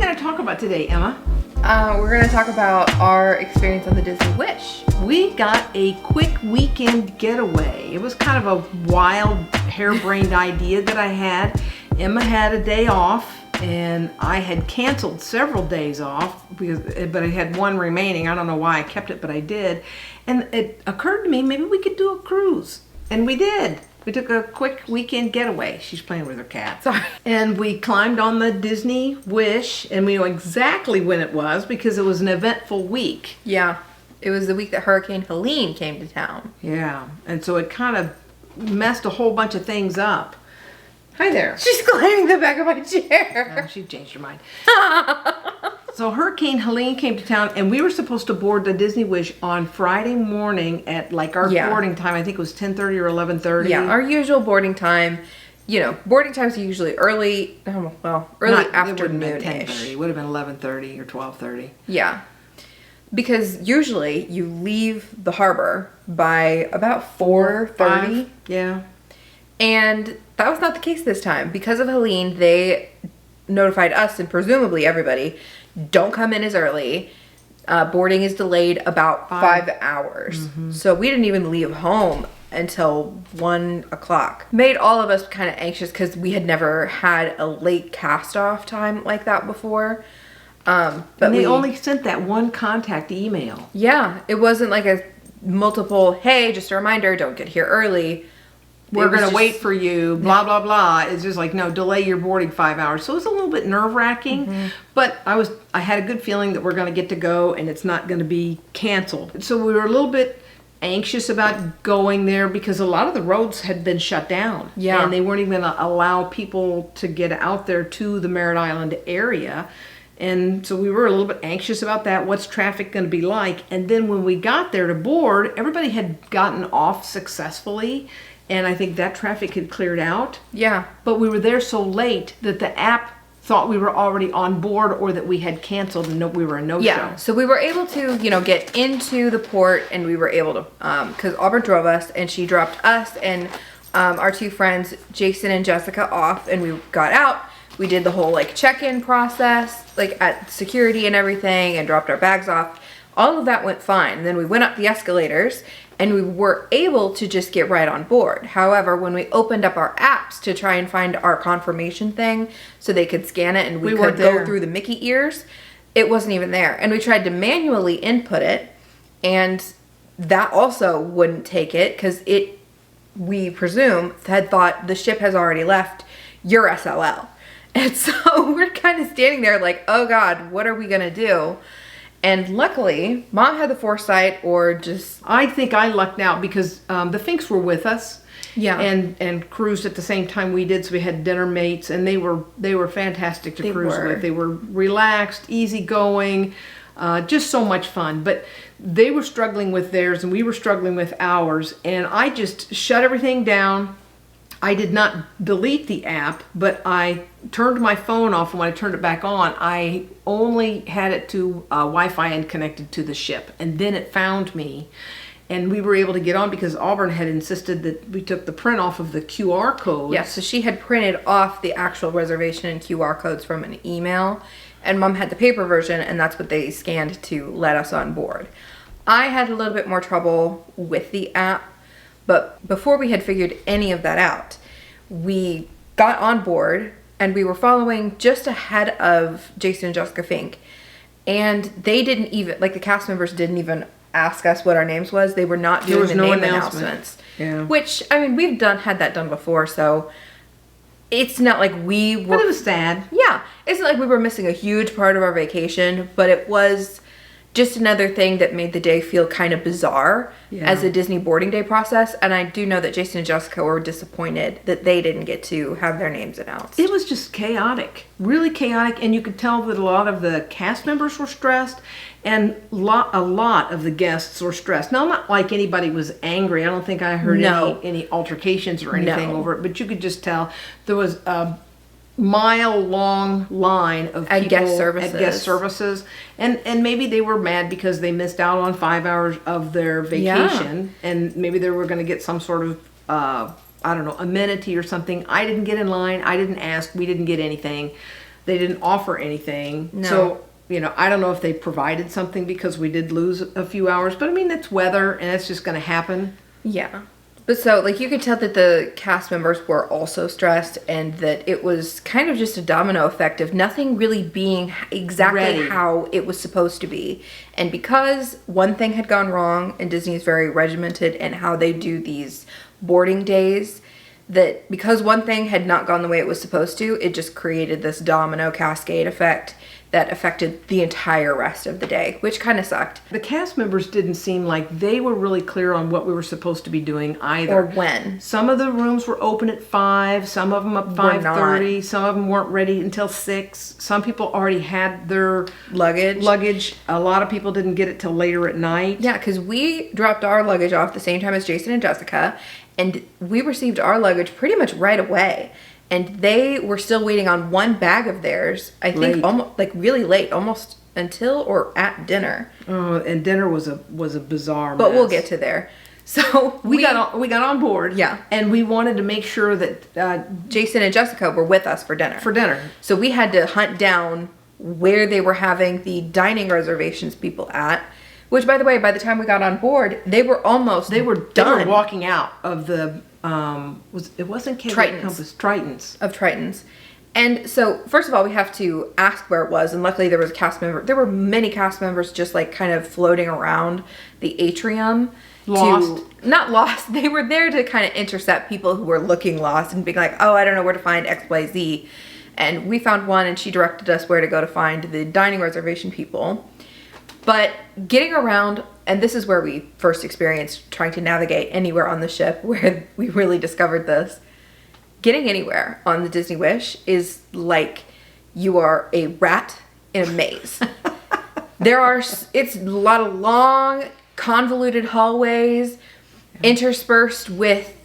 going to talk about today, Emma? We're going to talk about our experience on the Disney Wish. We got a quick weekend getaway. It was kind of a wild, harebrained idea that I had. Emma had a day off, and I had canceled several days off, but I had one remaining. I don't know why I kept it, but I did. And it occurred to me, maybe we could do a cruise. And we did. We took a quick weekend getaway. She's playing with her cat. Sorry. And we climbed on the Disney Wish, and we know exactly when it was because it was an eventful week. Yeah. It was the week that Hurricane Helene came to town. Yeah. And so it kind of messed a whole bunch of things up. Hi there. She's climbing the back of my chair. Oh, she changed her mind. So Hurricane Helene came to town, and we were supposed to board the Disney Wish on Friday morning at like our boarding time. I think it was 10:30 or 11:30. Yeah, our usual boarding time. You know, boarding times are usually early. Early afternoon-ish. 10:30. It would have been 11:30 or 12:30. Yeah, because usually you leave the harbor by about 4:30. Yeah. And that was not the case this time. Because of Helene, they notified us and presumably everybody, don't come in as early. Boarding is delayed about 5 hours. Mm-hmm. So we didn't even leave home until 1 o'clock. Made all of us kind of anxious because we had never had a late cast-off time like that before. But they only sent that one contact email. Yeah, it wasn't like a multiple, hey, just a reminder, don't get here early. We're going to wait for you, blah, blah, blah. It's just like, no, delay your boarding 5 hours. So it was a little bit nerve-wracking, but I had a good feeling that we're going to get to go and it's not going to be canceled. So we were a little bit anxious about going there because a lot of the roads had been shut down. Yeah. And they weren't even going to allow people to get out there to the Merritt Island area. And so we were a little bit anxious about that. What's traffic going to be like? And then when we got there to board, everybody had gotten off successfully. And I think that traffic had cleared out. Yeah. But we were there so late that the app thought we were already on board or that we had canceled and we were a no-show. Yeah, so we were able to, get into the port and we were able to, because Auburn drove us and she dropped us and our two friends, Jason and Jessica, off, and we got out. We did the whole check-in process, at security and everything, and dropped our bags off. All of that went fine. And then we went up the escalators and we were able to just get right on board. However, when we opened up our apps to try and find our confirmation thing so they could scan it and we could go through the Mickey ears, it wasn't even there. And we tried to manually input it, and that also wouldn't take it because we presume, had thought the ship has already left your SLL. And so we're kind of standing there like, oh God, what are we gonna do? And luckily, Mom had the foresight, or just... I think I lucked out because the Finks were with us. Yeah. And cruised at the same time we did, so we had dinner mates, and they were fantastic to cruise with. They were relaxed, easygoing, just so much fun. But they were struggling with theirs, and we were struggling with ours, and I just shut everything down. I did not delete the app, but I turned my phone off, and when I turned it back on, I only had it to Wi-Fi and connected to the ship. And then it found me, and we were able to get on because Auburn had insisted that we took the print off of the QR code. Yeah, so she had printed off the actual reservation and QR codes from an email, and Mom had the paper version, and that's what they scanned to let us on board. I had a little bit more trouble with the app. But before we had figured any of that out, we got on board and we were following just ahead of Jason and Jessica Fink. And they didn't even, the cast members didn't even ask us what our names was. They were not doing the name announcements. Yeah. Which, we've had that done before, so it's not like we were... But it was sad. Yeah. It's not like we were missing a huge part of our vacation, but it was... just another thing that made the day feel kind of bizarre as a Disney boarding day process. And I do know that Jason and Jessica were disappointed that they didn't get to have their names announced. It was just chaotic, really chaotic. And you could tell that a lot of the cast members were stressed and a lot of the guests were stressed. Now, not like anybody was angry. I don't think I heard any altercations or anything over it. But you could just tell there was a mile-long line of people at guest services, and maybe they were mad because they missed out on 5 hours of their vacation, and maybe they were going to get some sort of amenity or something. I didn't get in line. I didn't ask. We didn't get anything. They didn't offer anything. No. So, you know, I don't know if they provided something because we did lose a few hours. But, I mean, it's weather, and it's just going to happen. Yeah. But so, like, you could tell that the cast members were also stressed and that it was kind of just a domino effect of nothing really being exactly Ready. how it was supposed to be. And because one thing had gone wrong, and Disney is very regimented in how they do these boarding days, that because one thing had not gone the way it was supposed to, it just created this domino cascade effect that affected the entire rest of the day, which kind of sucked. The cast members didn't seem like they were really clear on what we were supposed to be doing either. Or when. Some of the rooms were open at 5, some of them at 5:30, some of them weren't ready until 6. Some people already had their Luggage. A lot of people didn't get it till later at night. Yeah, because we dropped our luggage off the same time as Jason and Jessica, and we received our luggage pretty much right away. And they were still waiting on one bag of theirs, I think, Late. almost like really late, almost until or at dinner. Oh, and dinner was a bizarre But mess. we'll get to there. So we got on board. Yeah. And we wanted to make sure that Jason and Jessica were with us for dinner. So we had to hunt down where they were having the dining reservations people at. Which, by the way, by the time we got on board, they were done. They were walking out of the it wasn't Cape Tritons. Compass, Tritons. Of Tritons. And so, first of all, we have to ask where it was, and luckily there was a cast member. There were many cast members just like kind of floating around the atrium. Lost. Not lost. They were there to kind of intercept people who were looking lost and being like, oh, I don't know where to find XYZ. And we found one, and she directed us where to go to find the dining reservation people. But getting around, and this is where we first experienced trying to navigate anywhere on the ship, where we really discovered this. Getting anywhere on the Disney Wish is like you are a rat in a maze. It's a lot of long, convoluted hallways interspersed with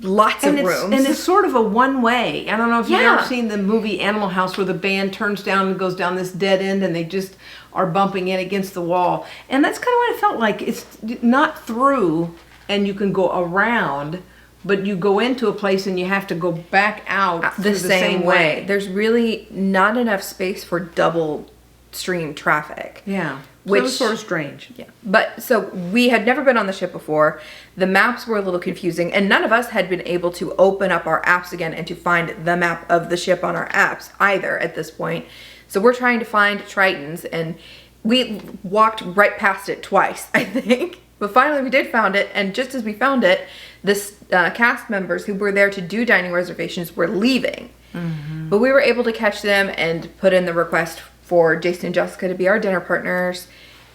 lots of rooms. And it's sort of a one-way. I don't know if you've Yeah. ever seen the movie Animal House where the band turns down and goes down this dead end and they just are bumping in against the wall. And that's kind of what it felt like. It's not through and you can go around, but you go into a place and you have to go back out the through same way. There's really not enough space for double stream traffic. Yeah. Which Which was sort of strange. Yeah. But so we had never been on the ship before. The maps were a little confusing, and none of us had been able to open up our apps again and to find the map of the ship on our apps either at this point. So we're trying to find Tritons, and we walked right past it twice, I think. But finally we did found it, and just as we found it, the cast members who were there to do dining reservations were leaving. Mm-hmm. But we were able to catch them and put in the request for Jason and Jessica to be our dinner partners,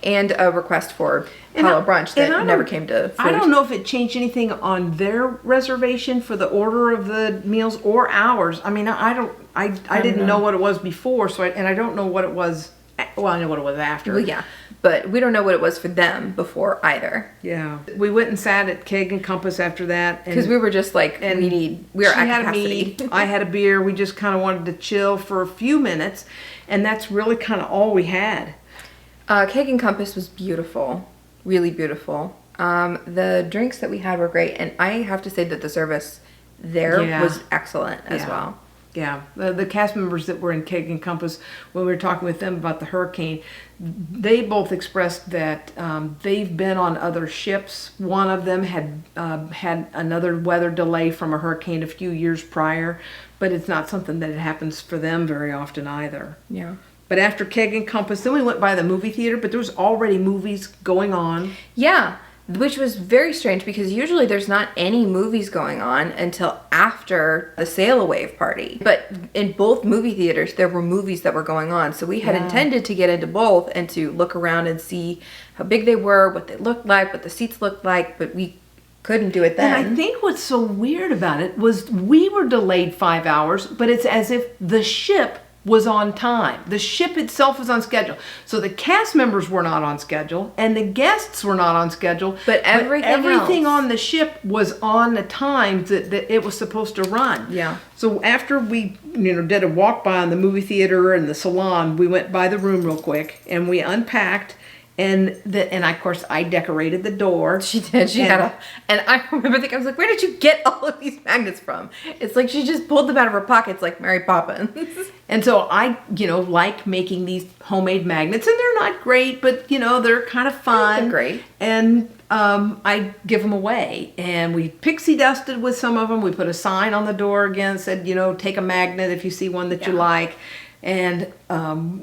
and a request for Hello Brunch that never came to fruition. I don't know if it changed anything on their reservation for the order of the meals or ours. I mean, I didn't know what it was before, and I don't know what it was. Well, I know what it was after. Well, yeah, but we don't know what it was for them before either. Yeah, we went and sat at Keg and Compass after that because we were just like, we are at capacity. I had a beer. We just kind of wanted to chill for a few minutes, and that's really kind of all we had. Keg and Compass was beautiful, really beautiful. The drinks that we had were great, and I have to say that the service there was excellent as well. Yeah, the cast members that were in Keg and Compass, when we were talking with them about the hurricane, they both expressed that they've been on other ships. One of them had had another weather delay from a hurricane a few years prior, but it's not something that happens for them very often either. Yeah. But after Keg and Compass, then we went by the movie theater, but there was already movies going on. Yeah, which was very strange because usually there's not any movies going on until after the sail away party. But in both movie theaters, there were movies that were going on. So we had intended to get into both and to look around and see how big they were, what they looked like, what the seats looked like, but we couldn't do it then. And I think what's so weird about it was we were delayed 5 hours, but it's as if the ship was on time. The ship itself was on schedule. So the cast members were not on schedule and the guests were not on schedule. But everything on the ship was on the time that it was supposed to run. Yeah. So after we did a walk by on the movie theater and the salon, we went by the room real quick and we unpacked And of course I decorated the door. She did. And I remember thinking, I was like, where did you get all of these magnets from? It's like she just pulled them out of her pockets like Mary Poppins. And so I, like making these homemade magnets, and they're not great, but they're kind of fun. They're great. And I give them away, and we pixie dusted with some of them. We put a sign on the door again, said, take a magnet if you see one that you like. And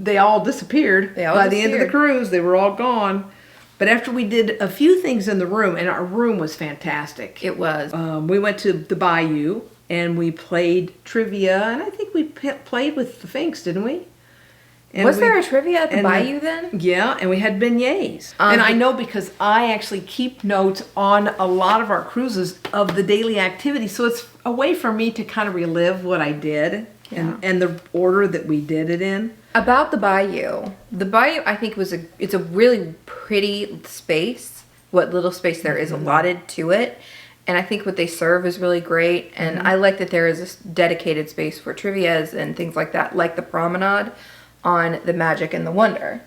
they all disappeared. By the end of the cruise. They were all gone. But after we did a few things in the room, and our room was fantastic. It was. We went to the bayou, and we played trivia, and I think we played with the Finks, didn't we? And was there a trivia at the bayou then? Yeah, and we had beignets. And I know because I actually keep notes on a lot of our cruises of the daily activities, so it's a way for me to kind of relive what I did. Yeah. And the order that we did it in. About the bayou I think it's a really pretty space. What little space there is allotted to it, and I think what they serve is really great. And I like that there is this dedicated space for trivias and things like that, like the promenade on the Magic and the Wonder.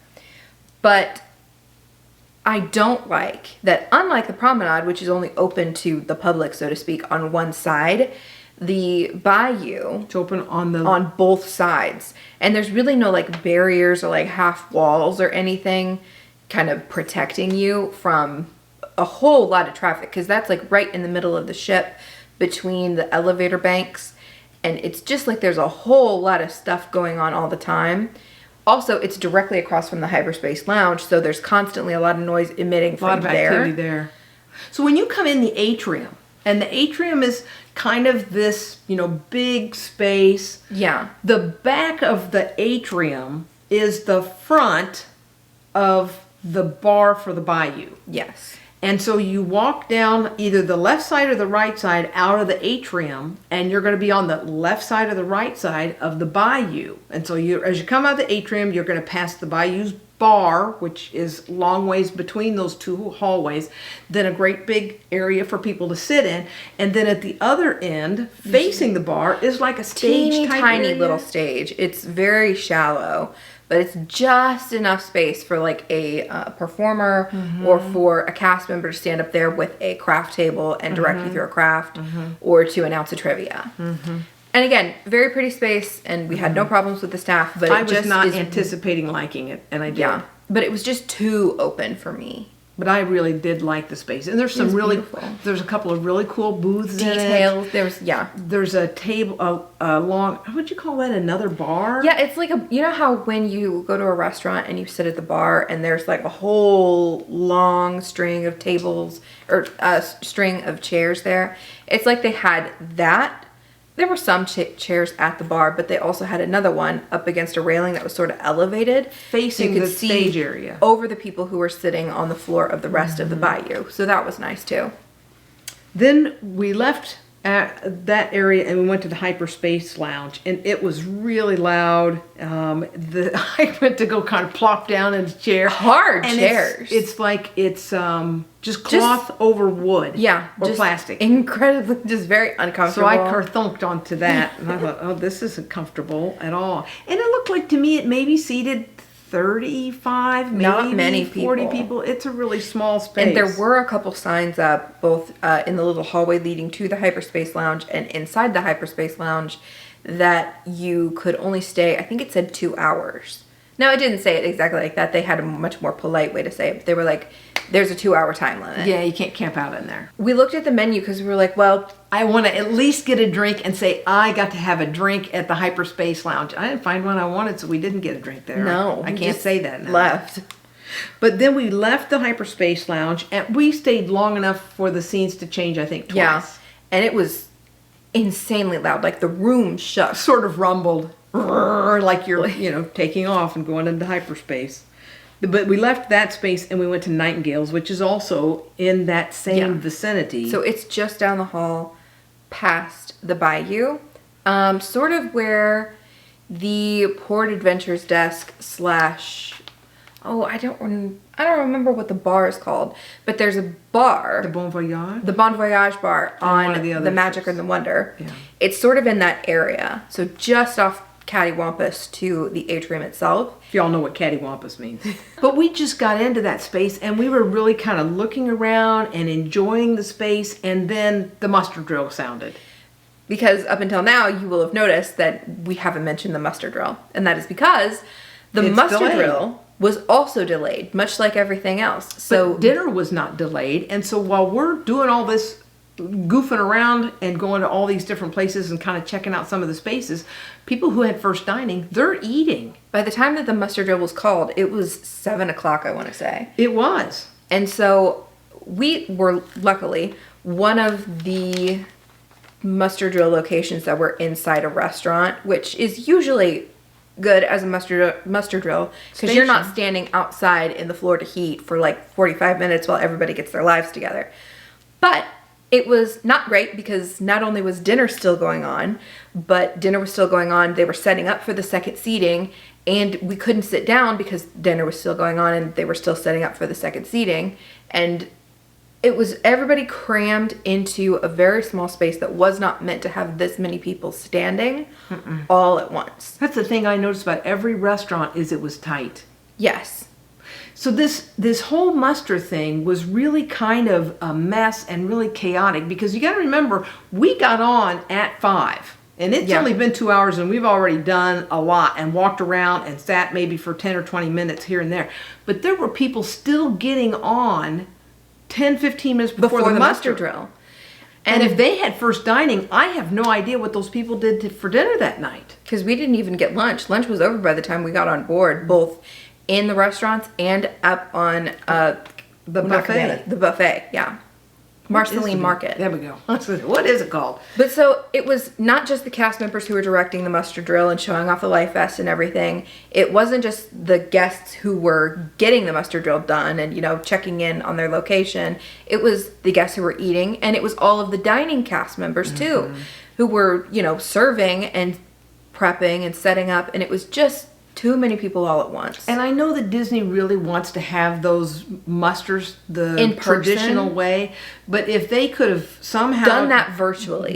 But I don't like that, unlike the promenade, which is only open to the public, so to speak, on one side, the bayou it's open on both sides, and there's really no like barriers or like half walls or anything kind of protecting you from a whole lot of traffic, because that's like right in the middle of the ship between the elevator banks, and it's just like there's a whole lot of stuff going on all the time. Also, it's directly across from the hyperspace lounge, so there's constantly a lot of noise emitting from there. A lot of activity there. So when you come in the atrium, and the atrium is kind of this, big space. Yeah. The back of the atrium is the front of the bar for the bayou. Yes. And so you walk down either the left side or the right side out of the atrium, and you're going to be on the left side or the right side of the bayou. And so as you come out of the atrium, you're going to pass the bayou's bar, which is long ways between those two hallways, then a great big area for people to sit in, and then at the other end, facing the bar, is like a stage type tiny area. Little stage. It's very shallow, but it's just enough space for like a performer or for a cast member to stand up there with a craft table and direct you through a craft, or to announce a trivia. And again, very pretty space, and we had no problems with the staff. But I was not anticipating liking it, and I did. Yeah, but it was just too open for me. But I really did like the space, and there's some really beautiful. There's a couple of really cool booths. Details. There's a table, a long. What would you call that? Another bar? Yeah, it's like how when you go to a restaurant and you sit at the bar and there's like a whole long string of tables or a string of chairs there. It's like they had that. There were some chairs at the bar, but they also had another one up against a railing that was sort of elevated, facing the stage area, over the people who were sitting on the floor of the rest of the bayou. So that was nice too. Then we left that area and we went to the hyperspace lounge, and it was really loud. I went to go kind of plop down in a chair. Hard chairs. It's like just cloth over wood. Yeah. Or plastic. Incredibly, just very uncomfortable. So I kerthunked onto that, and I thought, oh, this isn't comfortable at all. And it looked like to me it maybe seated 35, maybe not many 40 people. It's a really small space. And there were a couple signs up, both in the little hallway leading to the hyperspace lounge and inside the hyperspace lounge, that you could only stay, I think it said 2 hours. Now, it didn't say it exactly like that. They had a much more polite way to say it. But they were like, there's a 2-hour time limit. Yeah, you can't camp out in there. We looked at the menu because we were like, well, I want to at least get a drink and say I got to have a drink at the hyperspace lounge. I didn't find one I wanted, so we didn't get a drink there. No. I can't say that now. Left. But then we left the hyperspace lounge, and we stayed long enough for the scenes to change, I think, twice. Yeah. And it was insanely loud. Like the room shook. Sort of rumbled. Like you're, taking off and going into hyperspace. But we left that space and we went to Nightingale's, which is also in that same vicinity. So it's just down the hall past the bayou, sort of where the Port Adventures desk / I don't remember what the bar is called, but there's a bar. The Bon Voyage? The Bon Voyage bar on the the Magic and the Wonder. Yeah. It's sort of in that area. So just off cattywampus to the atrium itself. If y'all know what cattywampus means. But we just got into that space and we were really kind of looking around and enjoying the space, and then the muster drill sounded. Because up until now, you will have noticed that we haven't mentioned the muster drill. And that is because the muster drill was also delayed, much like everything else. So but dinner was not delayed. And so while we're doing all this goofing around and going to all these different places and kind of checking out some of the spaces, people who had first dining, they're eating. By the time that the muster drill was called, it was 7 o'clock, I want to say. It was. And so we were, luckily, one of the muster drill locations that were inside a restaurant, which is usually good as a muster drill because you're not standing outside in the floor to heat for like 45 minutes while everybody gets their lives together. But it was not great because not only was dinner still going on, but dinner was still going on. They were setting up for the second seating, and we couldn't sit down because dinner was still going on and they were still setting up for the second seating. And it was everybody crammed into a very small space that was not meant to have this many people standing all at once. That's the thing I noticed about every restaurant is it was tight. Yes. So this whole muster thing was really kind of a mess and really chaotic because you got to remember, we got on at 5 and it's only been 2 hours and we've already done a lot and walked around and sat maybe for 10 or 20 minutes here and there. But there were people still getting on 10, 15 minutes before the muster drill. And if they had first dining, I have no idea what those people did for dinner that night. Because we didn't even get lunch. Lunch was over by the time we got on board, both in the restaurants and up on the buffet. The buffet, yeah. Marceline Market. There we go. What is it called? But so it was not just the cast members who were directing the muster drill and showing off the life vest and everything. It wasn't just the guests who were getting the muster drill done and, you know, checking in on their location. It was the guests who were eating, and it was all of the dining cast members too, who were, you know, serving and prepping and setting up, and it was just too many people all at once. And I know that Disney really wants to have those musters the traditional way, but if they could have somehow done it virtually,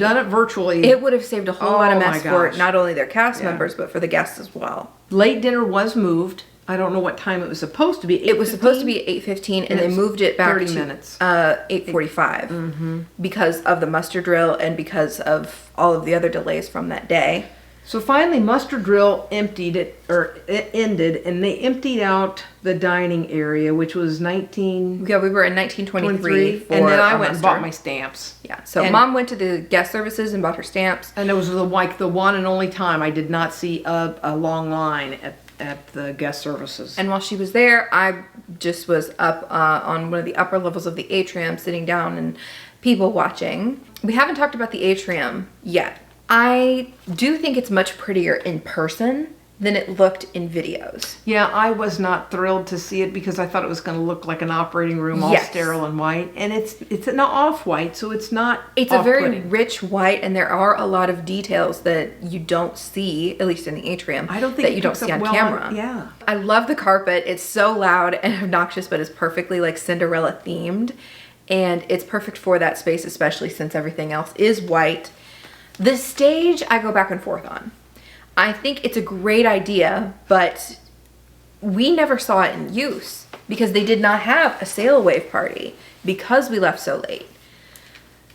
it would have saved a whole lot of mess for not only their cast members, but for the guests as well. Late dinner was moved. I don't know what time it was supposed to be. It was supposed to be 8:15, and they moved it back 30 to minutes. 8:45 because of the muster drill and because of all of the other delays from that day. So finally, muster drill ended, and they emptied out the dining area, which was 19. Yeah, we were in 1923, and then I went and bought my stamps. Yeah, so Mom went to the guest services and bought her stamps, and it was the one and only time I did not see a long line at the guest services. And while she was there, I just was up on one of the upper levels of the atrium, sitting down and people watching. We haven't talked about the atrium yet. I do think it's much prettier in person than it looked in videos. Yeah, I was not thrilled to see it because I thought it was going to look like an operating room, all sterile and white. And it's an off-white, so it's not It's a very rich white, and there are a lot of details that you don't see, at least in the atrium, I don't think that you don't see on camera. Yeah. I love the carpet. It's so loud and obnoxious, but it's perfectly like Cinderella themed. And it's perfect for that space, especially since everything else is white. The stage, I go back and forth on. I think it's a great idea, but we never saw it in use because they did not have a sail wave party because we left so late.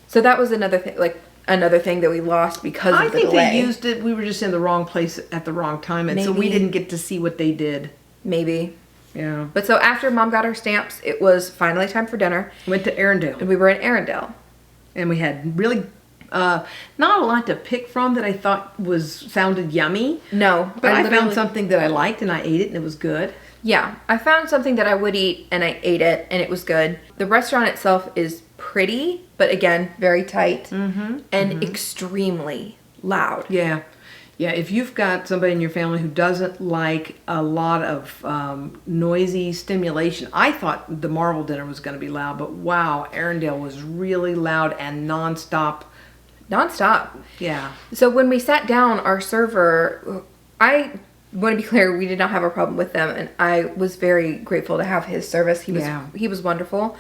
So that was another thing that we lost because of the delay. I think they used it. We were just in the wrong place at the wrong time, and so we didn't get to see what they did. Maybe. Yeah. But so after Mom got her stamps, it was finally time for dinner. Went to Arendelle. And we were in Arendelle. And we had really not a lot to pick from that I thought sounded yummy. No. But I found something that I liked and I ate it and it was good. Yeah. I found something that I would eat and I ate it and it was good. The restaurant itself is pretty, but again, very tight and extremely loud. Yeah. Yeah, if you've got somebody in your family who doesn't like a lot of noisy stimulation, I thought the Marvel dinner was going to be loud, but wow, Arendelle was really loud and nonstop. Nonstop. Yeah. So when we sat down, our server, I want to be clear, we did not have a problem with them, and I was very grateful to have his service. He was wonderful.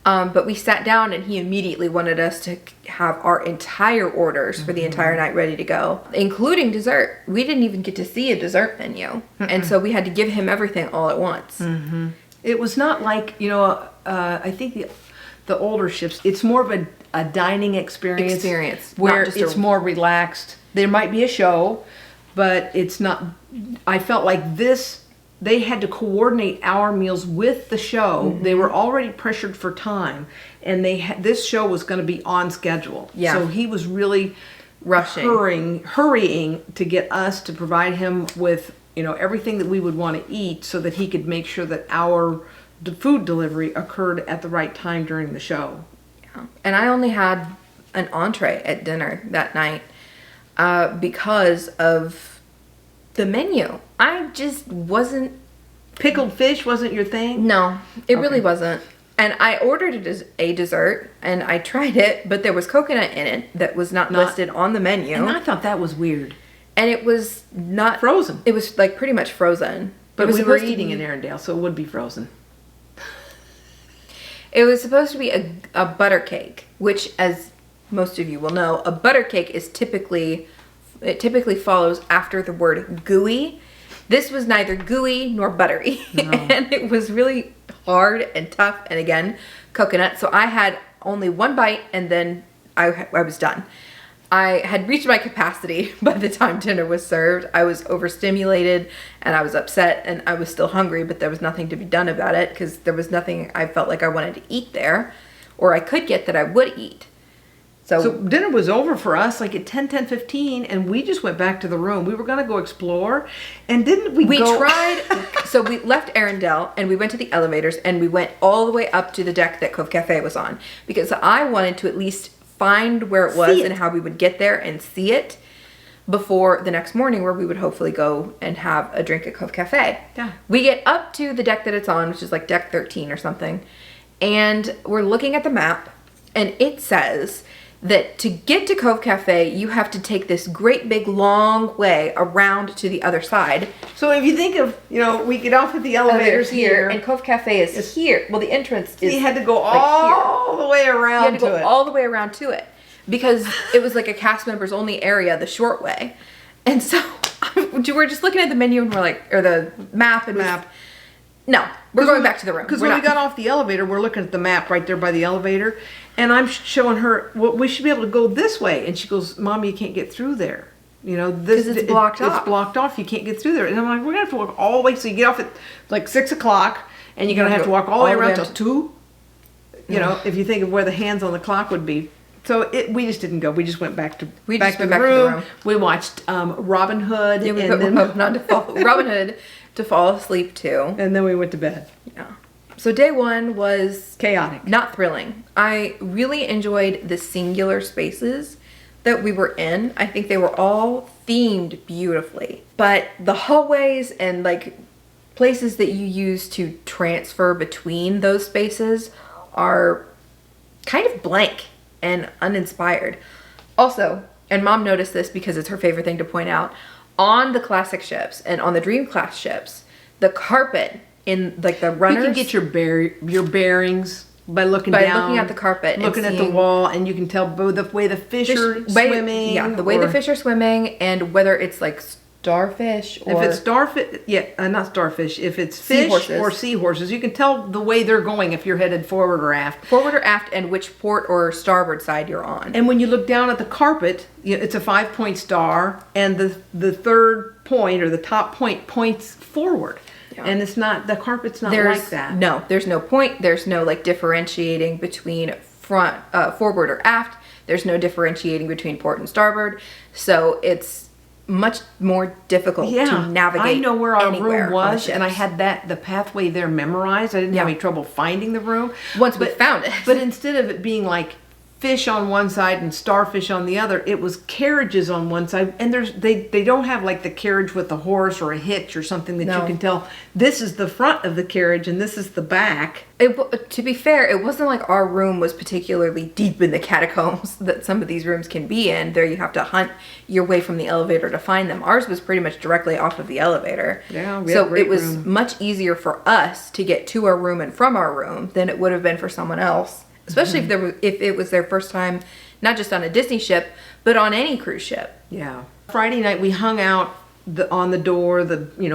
But we sat down and he immediately wanted us to have our entire orders for the entire night ready to go, including dessert. We didn't even get to see a dessert menu. And so we had to give him everything all at once. It was not like, I think the older ships, it's more of a dining experience. Where it's more relaxed. There might be a show, but it's not, I felt like this, they had to coordinate our meals with the show. They were already pressured for time, and this show was going to be on schedule. Yeah. So he was really rushing, hurrying to get us to provide him with, everything that we would want to eat so that he could make sure that the food delivery occurred at the right time during the show. Yeah. And I only had an entree at dinner that night because of the menu. I just wasn't... Pickled fish wasn't your thing? No, it really wasn't. And I ordered it as a dessert, and I tried it, but there was coconut in it that was not listed on the menu. And I thought that was weird. And it was not... Frozen. It was like pretty much frozen. But we were eating in Arendelle, so it would be frozen. It was supposed to be a butter cake, which, as most of you will know, a butter cake is typically follows after the word gooey. This was neither gooey nor buttery. No. And it was really hard and tough, and again, coconut. So I had only one bite, and then I was done. I had reached my capacity by the time dinner was served. I was overstimulated, and I was upset, and I was still hungry, but there was nothing to be done about it because there was nothing I felt like I wanted to eat there, or I could get that I would eat. So dinner was over for us like at 10:15, and we just went back to the room. We were going to go explore, and didn't we tried, so we left Arendelle, and we went to the elevators, and we went all the way up to the deck that Cove Cafe was on, because I wanted to at least find where it was and how we would get there and see it before the next morning, where we would hopefully go and have a drink at Cove Cafe. Yeah. We get up to the deck that it's on, which is like deck 13 or something, and we're looking at the map, and it says that to get to Cove Cafe, you have to take this great big long way around to the other side. So if you think of, we get off at the elevators here, and Cove Cafe is here. Well, the entrance is... You had to go all the way around to it. You had to go all the way around to it because it was like a cast members only area, the short way. And so we're just looking at the menu and we're like, or the map and no, we're going back to the room. Because when we got off the elevator, we're looking at the map right there by the elevator. And I'm showing her, well, we should be able to go this way. And she goes, Mom, you can't get through there. Because it's blocked off. It's blocked off. You can't get through there. And I'm like, we're going to have to walk all the way. So you get off at like 6 o'clock, and you're going to have to walk all the way around till 2. If you think of where the hands on the clock would be. So we just didn't go. We just went back to the room. We watched Robin Hood. Yeah, we put Robin Hood to fall asleep to. And then we went to bed. Yeah. So day one was chaotic, not thrilling. I really enjoyed the singular spaces that we were in. I think they were all themed beautifully. But the hallways and like places that you use to transfer between those spaces are kind of blank and uninspired. Also, and Mom noticed this because it's her favorite thing to point out, on the classic ships and on the Dream class ships, the carpet in like the runners... You can get your bearings by looking down. By looking at the carpet. Looking at the wall, and you can tell the way the fish are swimming. Yeah, the way the fish are swimming, and whether it's like starfish or... If it's starfish, not starfish. If it's fish or seahorses, you can tell the way they're going if you're headed forward or aft. Forward or aft, and which port or starboard side you're on. And when you look down at the carpet, it's a 5-point star, and the third point or the top point points forward. Yeah. And the carpet's not like that. No, there's no point. There's no like differentiating between forward or aft. There's no differentiating between port and starboard. So it's much more difficult to navigate. I know where our room was, and I had the pathway there memorized. I didn't have any trouble finding the room once we found it. But instead of it being like fish on one side and starfish on the other. It was carriages on one side, and they don't have like the carriage with a horse or a hitch or something that you can tell this is the front of the carriage and this is the back. To be fair, it wasn't like our room was particularly deep in the catacombs that some of these rooms can be in. There you have to hunt your way from the elevator to find them. Ours was pretty much directly off of the elevator. Yeah, we had a great it was room. much easier for us to get to our room and from our room than it would have been for someone else. Especially if it was their first time, not just on a Disney ship, but on any cruise ship. Yeah. Friday night we hung out on the door,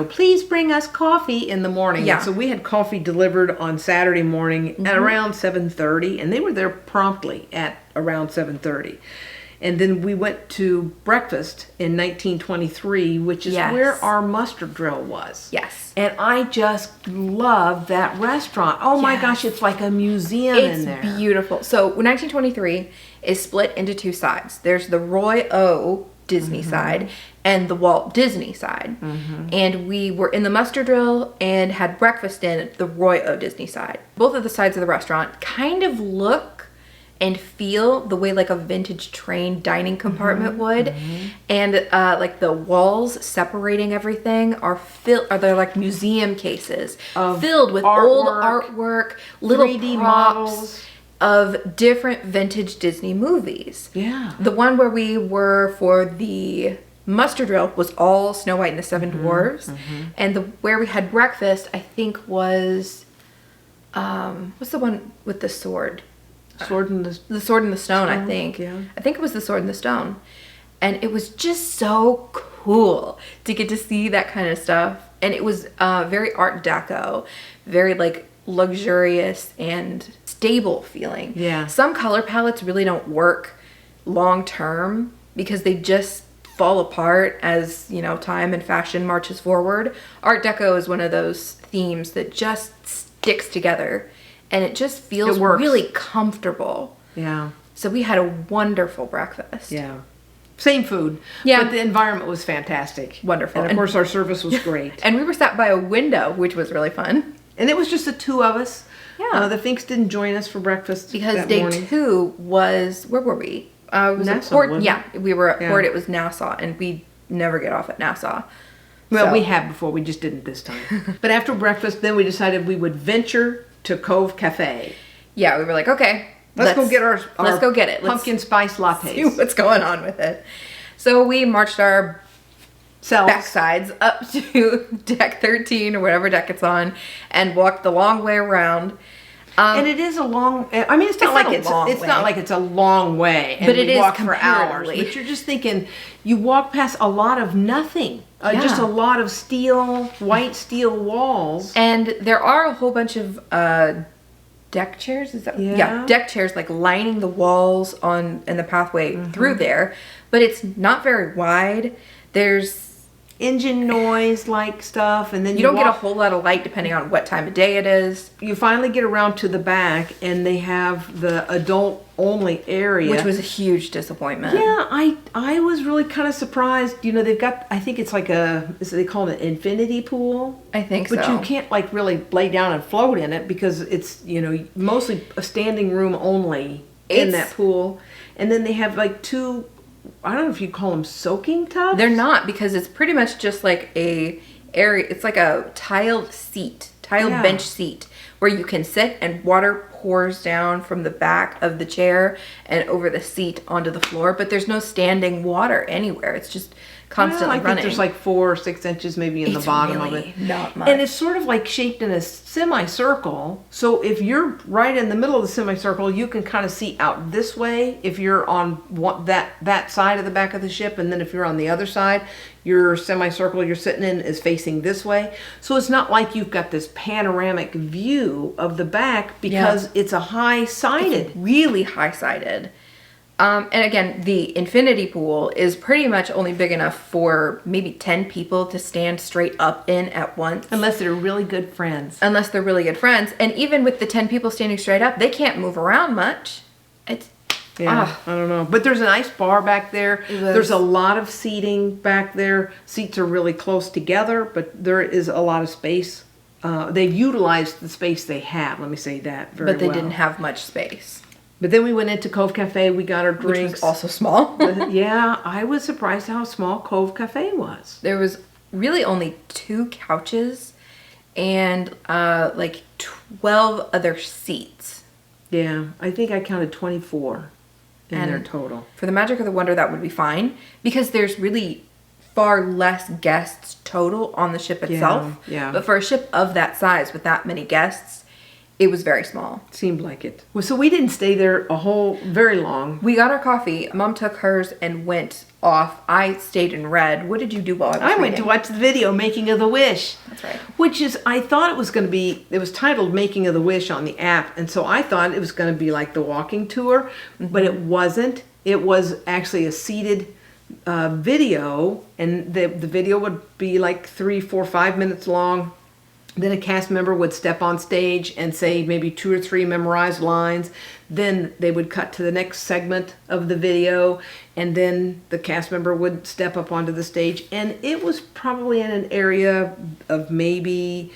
please bring us coffee in the morning. Yeah. And so we had coffee delivered on Saturday morning at around 7:30, and they were there promptly at around 7:30. And then we went to breakfast in 1923, which is where our muster drill was. Yes. And I just love that restaurant. Oh my gosh, it's like a museum in there. It's beautiful. So 1923 is split into two sides. There's the Roy O. Disney side and the Walt Disney side. And we were in the muster drill and had breakfast in the Roy O. Disney side. Both of the sides of the restaurant kind of look and feel the way like a vintage train dining compartment would. And like the walls separating everything they're like museum cases filled with old artwork, little 3D props models of different vintage Disney movies. Yeah. The one where we were for the muster drill was all Snow White and the Seven Dwarfs. And where we had breakfast, I think was, what's the one with the sword? The Sword in the Stone, I think. Yeah. I think it was the Sword in the Stone. And it was just so cool to get to see that kind of stuff. And it was very Art Deco, very like luxurious and stable feeling. Yeah. Some color palettes really don't work long term because they just fall apart as, time and fashion marches forward. Art Deco is one of those themes that just sticks together. And it just feels really comfortable. Yeah. So we had a wonderful breakfast. Yeah. Same food. Yeah. But the environment was fantastic. Wonderful. And of course our service was great. And we were sat by a window, which was really fun. And it was just the two of us. Yeah. The Finks didn't join us for breakfast Because that day morning. 2 was, where were we? It was Nassau, at Port. wasn't it? Yeah, we were at Yeah. Port. It was Nassau, and we never get off at Nassau. Well, So- we have before. We just didn't this time. But after breakfast, then we decided we would venture to Cove Cafe. Yeah, we were like, okay, Let's go get our let's go get it. Let's pumpkin spice lattes. see what's going on with it. So we marched our Selves. backsides up to deck 13 or whatever deck it's on and walked the long way around. And it is a long. I mean, it's not like it's not like it's a long way, and But it we is walk for hours. comparatively. But you're just thinking, you walk past a lot of nothing, just a lot of white steel walls. And there are a whole bunch of deck chairs. Is that deck chairs like lining the walls and the pathway through there, but it's not very wide. There's Engine noise like stuff, and then you don't get a whole lot of light depending on what time of day it is. You finally get around to the back, and they have the adult only area, Which was a huge disappointment. Yeah, I was really kind of surprised. They've got, I think it's like they call it an infinity pool. I think so. But you can't like really lay down and float in it because it's, mostly a standing room only in that pool. And then they have like two, I don't know if you call them soaking tubs. They're not, because it's pretty much just like a area. It's like a tiled bench seat where you can sit and water pours down from the back of the chair and over the seat onto the floor. But there's no standing water anywhere. It's just constantly I think running. there's like 4 or 6 inches maybe in the bottom of it. Not much. And it's sort of like shaped in a semicircle. So if you're right in the middle of the semicircle, you can kind of see out this way if you're on that side of the back of the ship. And then if you're on the other side, your semicircle you're sitting in is facing this way. So it's not like you've got this panoramic view of the back because it's a high-sided. It's really high-sided. And again, the infinity pool is pretty much only big enough for maybe 10 people to stand straight up in at once. Unless they're really good friends. And even with the 10 people standing straight up, they can't move around much. I don't know. But there's a nice bar back there. There's a lot of seating back there. Seats are really close together, but there is a lot of space. They've utilized the space they have. Let me say that very well. But they didn't have much space. But then we went into Cove Cafe. We got our which drinks. was also small. Yeah, I was surprised how small Cove Cafe was. There was really only 2 couches and like 12 other seats. Yeah, I think I counted 24 in their total. For the Magic of the Wonder, that would be fine because there's really far less guests total on the ship itself. Yeah. But for a ship of that size with that many guests, it was very small. Seemed like it. Well, so we didn't stay there very long. We got our coffee. Mom took hers and went off. I stayed and read. What did you do while I was reading? Went to watch the video, Making of the Wish. That's right. Which is, I thought it was going to be, it was titled Making of the Wish on the app. And so I thought it was going to be like the walking tour, but it wasn't. It was actually a seated video, and the video would be like 3, 4, 5 minutes long. Then a cast member would step on stage and say maybe 2 or 3 memorized lines. Then they would cut to the next segment of the video, and then the cast member would step up onto the stage. And it was probably in an area of maybe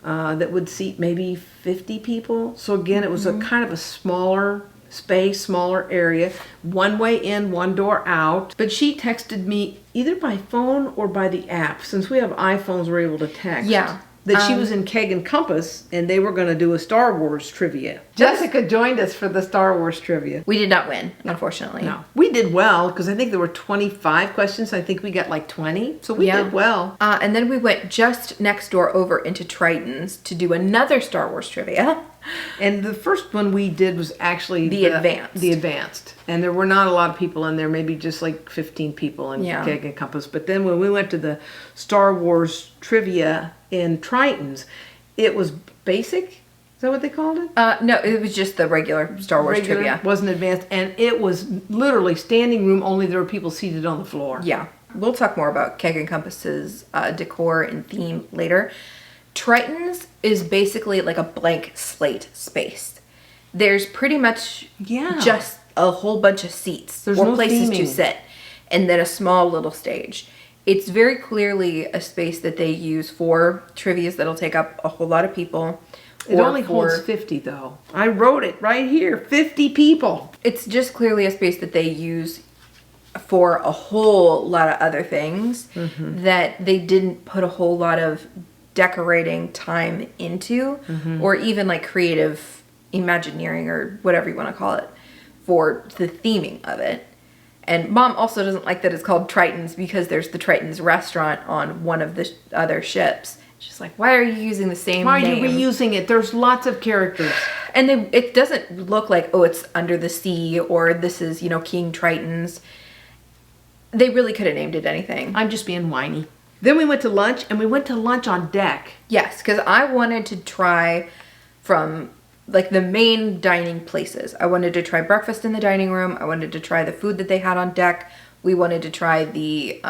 that would seat maybe 50 people. So again, it was a kind of a smaller space, smaller area, one way in, one door out. But she texted me either by phone or by the app. Since we have iPhones, we're able to text. Yeah. That she was in Keg and Compass, and they were going to do a Star Wars trivia. Jessica joined us for the Star Wars trivia. We did not win, unfortunately. No. We did well, because I think there were 25 questions. I think we got like 20. So we did well. And then we went just next door over into Triton's to do another Star Wars trivia. And the first one we did was actually the advanced. The advanced. And there were not a lot of people in there, maybe just like 15 people in Keg and Compass. But then when we went to the Star Wars trivia in Triton's, it was basic. Is that what they called it? No, it was just the regular Star Wars trivia. Wasn't advanced. And it was literally standing room, only there were people seated on the floor. Yeah. We'll talk more about Keg and Compass's decor and theme later. Triton's is basically like a blank slate space. There's pretty much just a whole bunch of seats. There's no places to sit, and then a small little stage. It's very clearly a space that they use for trivias that'll take up a whole lot of people. It only holds 50 though. I wrote it right here, 50 people. It's just clearly a space that they use for a whole lot of other things that they didn't put a whole lot of decorating time into, or even like creative imagineering or whatever you want to call it for the theming of it. And Mom also doesn't like that it's called Triton's because there's the Triton's restaurant on one of the other ships. She's like, why are you using the same name? Why are you reusing it? There's lots of characters. And it doesn't look like, oh, it's Under the Sea or this is, King Triton's. They really could have named it anything. I'm just being whiny. Then we went to lunch, and we went to lunch on deck. Yes, because I wanted to try from like the main dining places. I wanted to try breakfast in the dining room. I wanted to try the food that they had on deck. We wanted to try the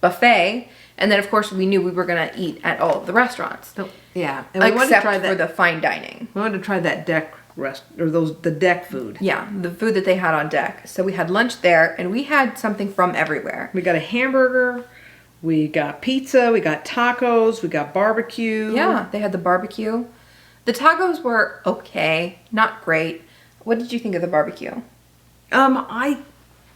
buffet. And then, of course, we knew we were going to eat at all of the restaurants. So, yeah. And we except for the fine dining. We wanted to try that deck the deck food. Yeah, the food that they had on deck. So we had lunch there, and we had something from everywhere. We got a hamburger. We got pizza, we got tacos, we got barbecue. Yeah, they had the barbecue. The tacos were okay, not great. What did you think of the barbecue? I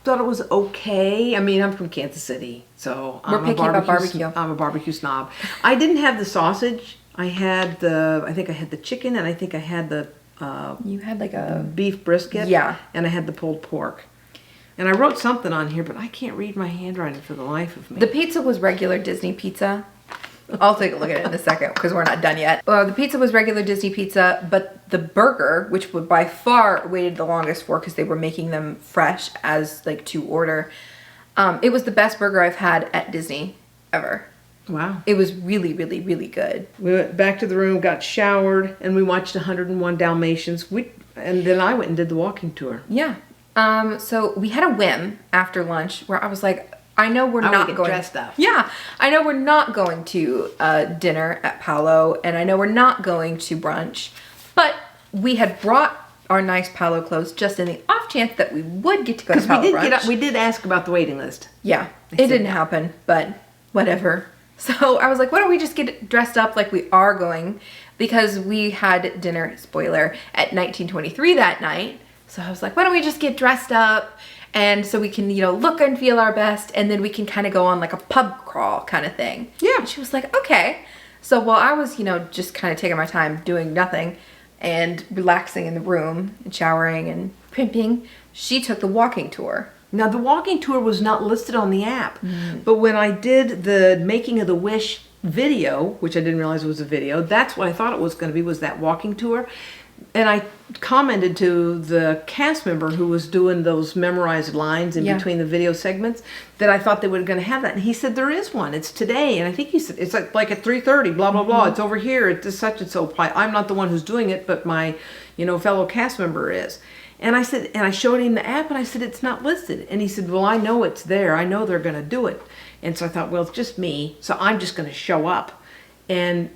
thought it was okay. I mean, I'm from Kansas City, so we're picking about barbecue. I'm a barbecue snob. I didn't have the sausage. I think I had the chicken, and I think I had the you had like a beef brisket. Yeah. And I had the pulled pork. And I wrote something on here, but I can't read my handwriting for the life of me. The pizza was regular Disney pizza. I'll take a look at it in a second because we're not done yet. The pizza was regular Disney pizza, but the burger, which would by far waited the longest for because they were making them fresh as like to order, it was the best burger I've had at Disney ever. Wow. It was really, really, really good. We went back to the room, got showered, and we watched 101 Dalmatians. And then I went and did the walking tour. Yeah. So we had a whim after lunch where I was like, I know we're not going dressed up. Yeah. I know we're not going to dinner at Palo, and I know we're not going to brunch, but we had brought our nice Palo clothes just in the off chance that we would get to go to Palo brunch. We did ask about the waiting list. Yeah. It didn't happen, but whatever. So I was like, why don't we just get dressed up like we are going? Because we had dinner, spoiler, at 1923 that night. So I was like, why don't we just get dressed up? And so we can, you know, look and feel our best. And then we can kind of go on like a pub crawl kind of thing. Yeah. And she was like, okay. So while I was, you know, just kind of taking my time doing nothing and relaxing in the room and showering and primping, she took the walking tour. Now, the walking tour was not listed on the app, but when I did the Making of the Wish video, which I didn't realize was a video, that's what I thought it was going to be, was that walking tour. And I commented to the cast member who was doing those memorized lines in between the video segments that I thought they were going to have that. And he said, there is one. It's today. And I think he said, it's like at 3:30, blah, blah, blah. It's over here. It's such and so. I'm not the one who's doing it, but my, you know, fellow cast member is. And I said, and I showed him the app and I said, it's not listed. And he said, well, I know it's there. I know they're going to do it. And so I thought, well, it's just me. So I'm just going to show up. And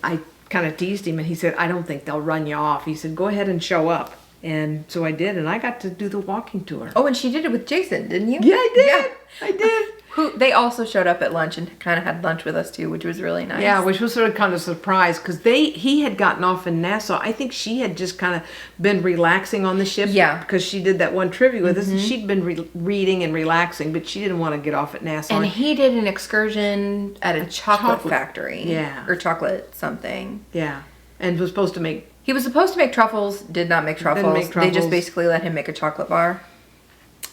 I kind of teased him and he said, I don't think they'll run you off. He said, go ahead and show up. And so I did, and I got to do the walking tour. Oh, and she did it with Jason, didn't you? Yeah, I did. Yeah. I did. They also showed up at lunch and kind of had lunch with us too, which was really nice. Yeah, which was sort of kind of surprised because he had gotten off in Nassau. I think she had just kind of been relaxing on the ship. Yeah. Because she did that one trivia with us, and she'd been reading and relaxing, but she didn't want to get off at Nassau. And he did an excursion at a chocolate factory. Yeah. Or chocolate something. Yeah. And was supposed to make... He was supposed to make truffles, did not make truffles. Didn't make They truffles. just basically let him make a chocolate bar.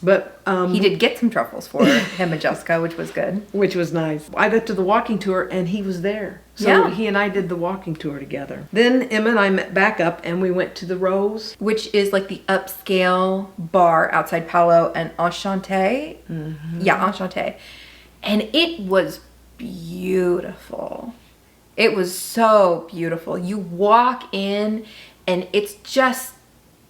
But He did get some truffles for him and Jessica, which was good. which was nice. I got to the walking tour and he was there. So Yeah. he and I did the walking tour together. Then Emma and I met back up and we went to the Rose. Which is like the upscale bar outside Palo and Enchanté. Yeah, Enchanté. And it was beautiful. It was so beautiful. You walk in and it's just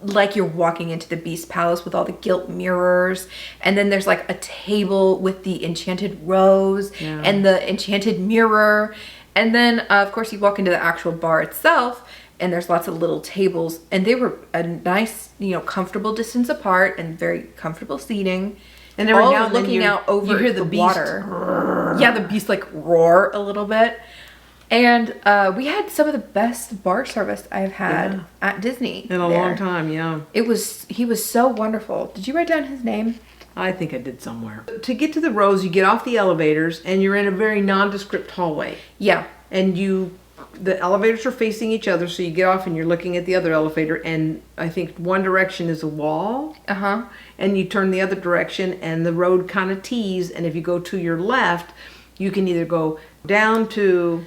like you're walking into the Beast Palace with all the gilt mirrors, and then there's like a table with the enchanted rose and the enchanted mirror, and then of course you walk into the actual bar itself and there's lots of little tables, and they were a nice, you know, comfortable distance apart and very comfortable seating, And every all now and then looking out over you hear the beast water. Yeah, the beast like roar a little bit. And we had some of the best bar service I've had at Disney In a long time, yeah. He was so wonderful. Did you write down his name? I think I did somewhere. To get to the Rose, you get off the elevators and you're in a very nondescript hallway. Yeah. And the elevators are facing each other, so you get off and you're looking at the other elevator, and I think one direction is a wall. Uh-huh. And you turn the other direction and the road kind of tees, and if you go to your left, you can either go down to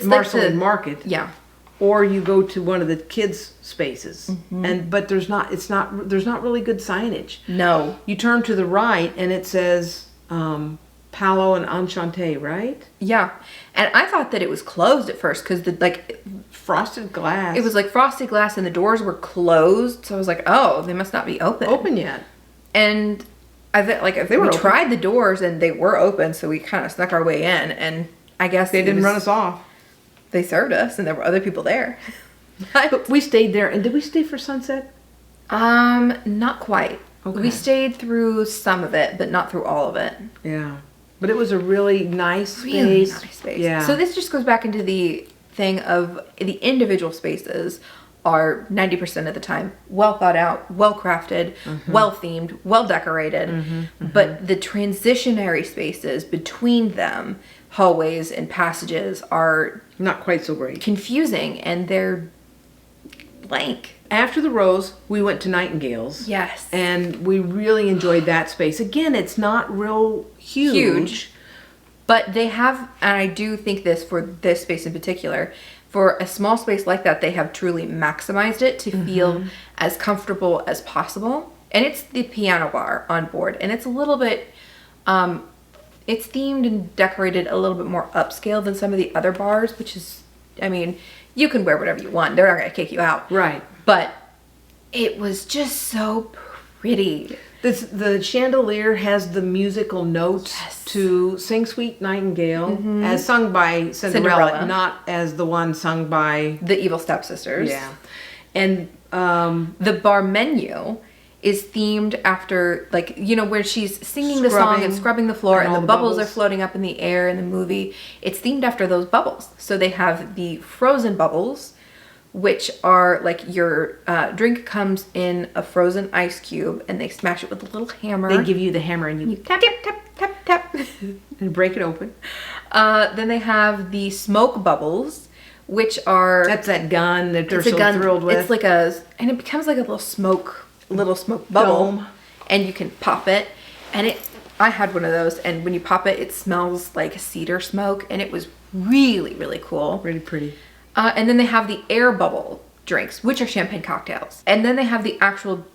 Marceline Market. Yeah. Or you go to one of the kids' spaces, but there's not really good signage. No. You turn to the right, and it says Palo and Enchanté, right? Yeah. And I thought that it was closed at first because Frosted glass. it was like frosted glass and the doors were closed. So I was like, oh, they must not be open. yet. And I think like They were we open. tried the doors and they were open, so we kind of snuck our way in. And I guess They didn't run us off. They served us, and there were other people there. But we stayed there, and did we stay for sunset? Not quite. Okay. We stayed through some of it, but not through all of it. Yeah. But it was a really nice space. Really nice space. Yeah. So this just goes back into the thing of the individual spaces are 90% of the time well thought out, well crafted, well themed, well decorated. But the transitionary spaces between them, hallways and passages, are Not quite so great. confusing, and they're blank. After the Rose, we went to Nightingale's. Yes. And we really enjoyed that space. Again, it's not real huge. But they have, and I do think this for this space in particular, for a small space like that, they have truly maximized it to feel as comfortable as possible. And it's the piano bar on board, and it's a little bit, it's themed and decorated a little bit more upscale than some of the other bars, which is, I mean, you can wear whatever you want. They're not going to kick you out. Right. But it was just so pretty. The chandelier has the musical notes to Sing Sweet Nightingale, as sung by Cinderella, not as the one sung by The Evil Stepsisters. Yeah. And the bar menu is themed after, like, you know, where she's singing the song and scrubbing the floor, and the bubbles are floating up in the air in the movie. It's themed after those bubbles. So they have the frozen bubbles, which are like your drink comes in a frozen ice cube and they smash it with a little hammer. They give you the hammer and you tap, tap, tap, tap, tap. and break it open. Then they have the smoke bubbles, which are... That's that gun that they're so thrilled with. It's like and it becomes like a little smoke bubble. Dome. And you can pop it. And I had one of those, and when you pop it, it smells like cedar smoke, and it was really, really cool. Really pretty. And then they have the air bubble drinks, which are champagne cocktails. And then they have the actual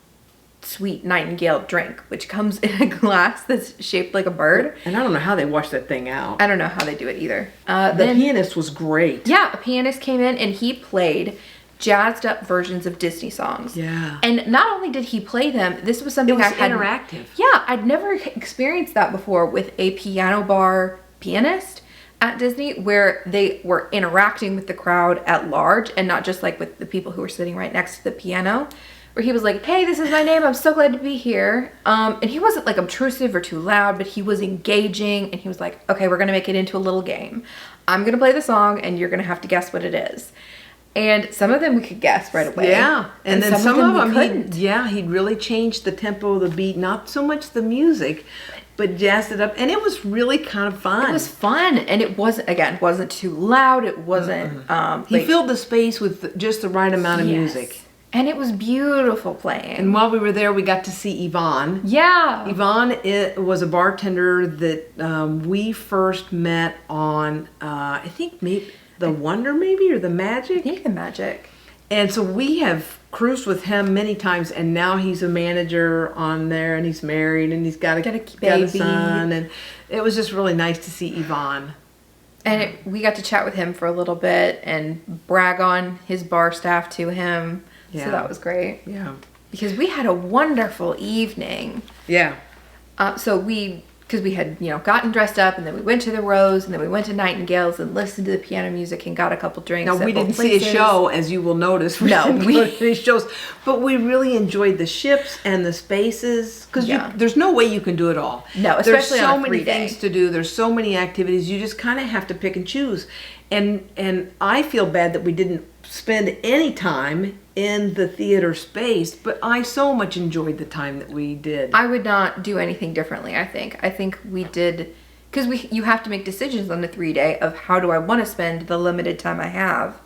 sweet nightingale drink, which comes in a glass that's shaped like a bird. And I don't know how they wash that thing out. I don't know how they do it either. The pianist was great. Yeah, a pianist came in and he played jazzed up versions of Disney songs. Yeah. And not only did he play them, this was something It was I had interactive. Yeah, I'd never experienced that before with a piano bar pianist at Disney, where they were interacting with the crowd at large and not just like with the people who were sitting right next to the piano, where he was like, hey, this is my name, I'm so glad to be here. And he wasn't like obtrusive or too loud, but he was engaging, and he was like, okay, we're gonna make it into a little game. I'm gonna play the song and you're gonna have to guess what it is. And some of them we could guess right away. Yeah, and then some of them, couldn't. he'd really changed the tempo, the beat, not so much the music, but jazzed it up, and it was really kind of fun. It was fun, and it wasn't too loud. It wasn't. He filled the space with just the right amount of music, and it was beautiful playing. And while we were there, we got to see Yvonne. Yeah, Yvonne was a bartender that we first met on, I think maybe the Wonder, maybe, or the Magic. I think the Magic. And so we have cruised with him many times, and now he's a manager on there, and he's married, and he's got a son, and it was just really nice to see Yvonne. And we got to chat with him for a little bit and brag on his bar staff to him. Yeah. So that was great. Yeah. Because we had a wonderful evening. Yeah. Because we had, gotten dressed up, and then we went to the Rose, and then we went to Nightingale's and listened to the piano music and got a couple drinks. Now, we didn't see a show, as you will notice. We didn't go to any shows, but we really enjoyed the ships and the spaces, because there's no way you can do it all. No, especially on a 3-day. There's so many things to do. There's so many activities. You just kind of have to pick and choose. And I feel bad that we didn't spend any time in the theater space, but I so much enjoyed the time that we did. I would not do anything differently. I think we did, because you have to make decisions on the 3-day of how do I want to spend the limited time I have,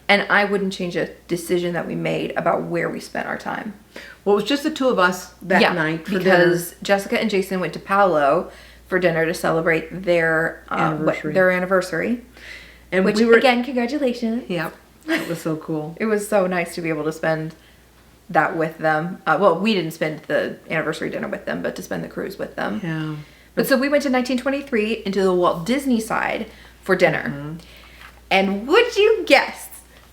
and I wouldn't change a decision that we made about where we spent our time. Well, it was just the two of us that night for because dinner. Jessica and Jason went to Paolo for dinner to celebrate their anniversary. And which, again, congratulations. Yep. That was so cool. It was so nice to be able to spend that with them. Well, we didn't spend the anniversary dinner with them, but to spend the cruise with them. Yeah. But so we went to 1923 into the Walt Disney side for dinner. And would you guess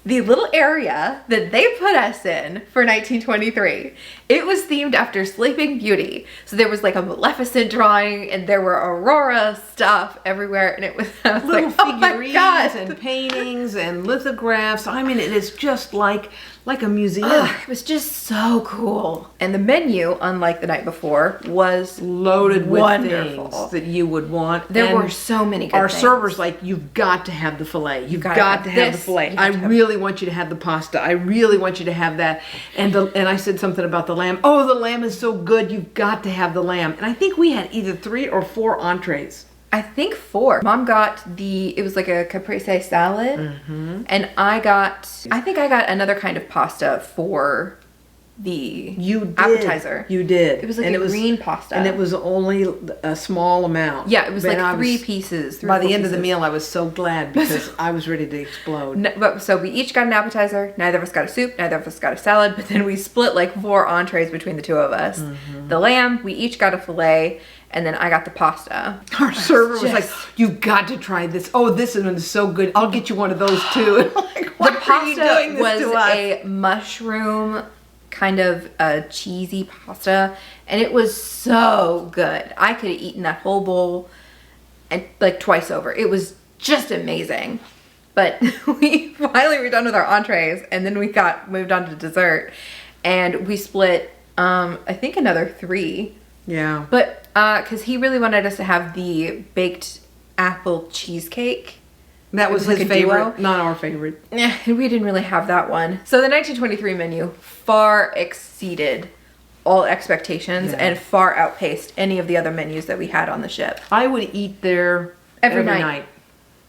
the little area that they put us in for 1923? It was themed after Sleeping Beauty. So there was like a Maleficent drawing, and there were Aurora stuff everywhere, and it was little like, figurines and paintings and lithographs. I mean, it is just like a museum. It was just so cool. And the menu, unlike the night before, was loaded with things that you would want. There were so many good things. Our servers you've got to have the filet. You've got to have the filet. I really want you to have the pasta. I really want you to have that. And I said something about the lamb. Oh, the lamb is so good. You've got to have the lamb. And I think we had either 3 or 4 entrees. I think 4. Mom got it was like a caprese salad. And I think I got another kind of pasta for the appetizer. You did. It was like green pasta. And it was only a small amount. Yeah, it was like 3 pieces. By the end of the meal, I was so glad because I was ready to explode. So we each got an appetizer. Neither of us got a soup. Neither of us got a salad. But then we split like 4 entrees between the two of us. The lamb, we each got a filet. And then I got the pasta. Our server was like, "You've got to try this. Oh, this one is so good. I'll get you one of those too." And I'm like, "Why are you doing this to us?" Was a mushroom kind of a cheesy pasta, and it was so good. I could have eaten that whole bowl and like twice over. It was just amazing. But we finally were done with our entrees, and then we moved on to dessert, and we split I think another 3. Yeah. But because he really wanted us to have the baked apple cheesecake That was like his a favorite, duo. not our favorite. Yeah, we didn't really have that one. So the 1923 menu far exceeded all expectations and far outpaced any of the other menus that we had on the ship. I would eat there every night.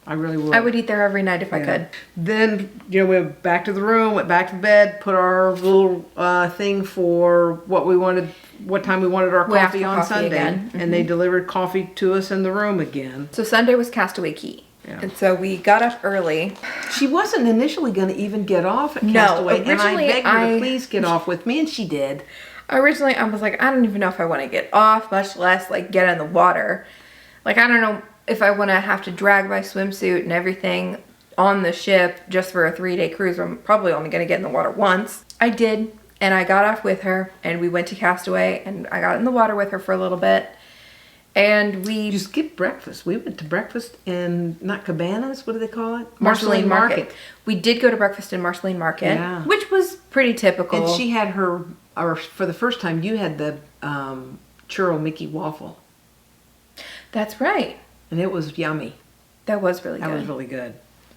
I really would. I would eat there every night if I could. Then, we went back to the room, went back to bed, put our little thing for what time we wanted our coffee on Sunday. Again. And they delivered coffee to us in the room again. So Sunday was Castaway Key. Yeah. And so we got up early. She wasn't initially going to even get off at Castaway. And I begged her to please get off with me, and she did. Originally, I was like, I don't even know if I want to get off, much less like get in the water. Like, I don't know if I want to have to drag my swimsuit and everything on the ship just for a 3-day cruise. I'm probably only going to get in the water once. I did, and I got off with her, and we went to Castaway, and I got in the water with her for a little bit. And we just skipped breakfast. We went to breakfast in, not Cabanas, what do they call it? Marceline Market. We did go to breakfast in Marceline Market, which was pretty typical. And she had for the first time, you had the churro Mickey waffle. That's right. And it was yummy. That was really good. That was really good.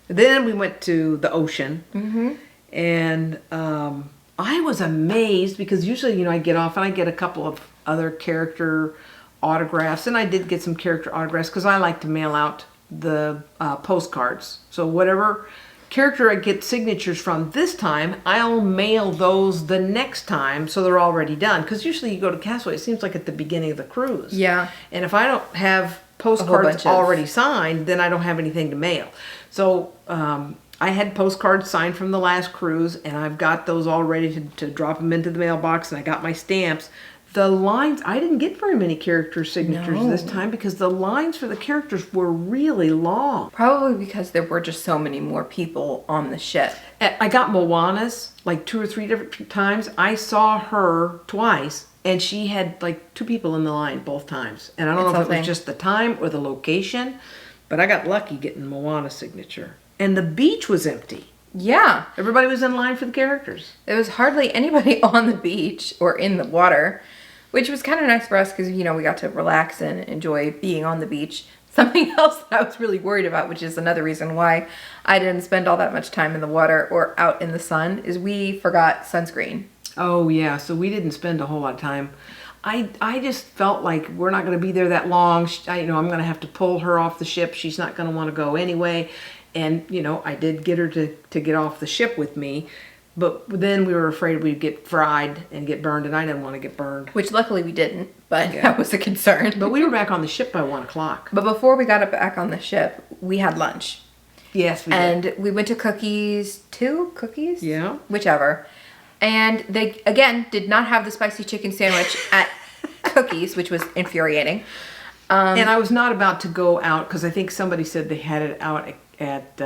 Then we went to the ocean. Mm-hmm. And I was amazed because usually, I get off and I get a couple of other character autographs. And I did get some character autographs because I like to mail out the postcards. So whatever character I get signatures from this time, I'll mail those the next time so they're already done. Because usually you go to Castaway, it seems like at the beginning of the cruise. Yeah. And if I don't have postcards already signed, then I don't have anything to mail. So I had postcards signed from the last cruise, and I've got those all ready to drop them into the mailbox, and I got my stamps. The lines, I didn't get very many character signatures this time because the lines for the characters were really long. Probably because there were just so many more people on the ship. I got Moana's like 2 or 3 different times. I saw her twice, and she had like 2 people in the line both times. And I don't know if it was just the time or the location, but I got lucky getting Moana's signature. And the beach was empty. Yeah. Everybody was in line for the characters. There was hardly anybody on the beach or in the water, which was kind of nice for us because, we got to relax and enjoy being on the beach. Something else that I was really worried about, which is another reason why I didn't spend all that much time in the water or out in the sun, is we forgot sunscreen. Oh, yeah. So we didn't spend a whole lot of time. I just felt like we're not going to be there that long. I'm going to have to pull her off the ship. She's not going to want to go anyway. And, I did get her to get off the ship with me. But then we were afraid we'd get fried and get burned, and I didn't want to get burned. Which luckily we didn't, but that was a concern. But we were back on the ship by 1 o'clock. But before we got back on the ship, we had lunch. Yes, we did. And we went to Cookies. Yeah. Whichever. And they, again, did not have the spicy chicken sandwich at Cookies, which was infuriating. And I was not about to go out because I think somebody said they had it out at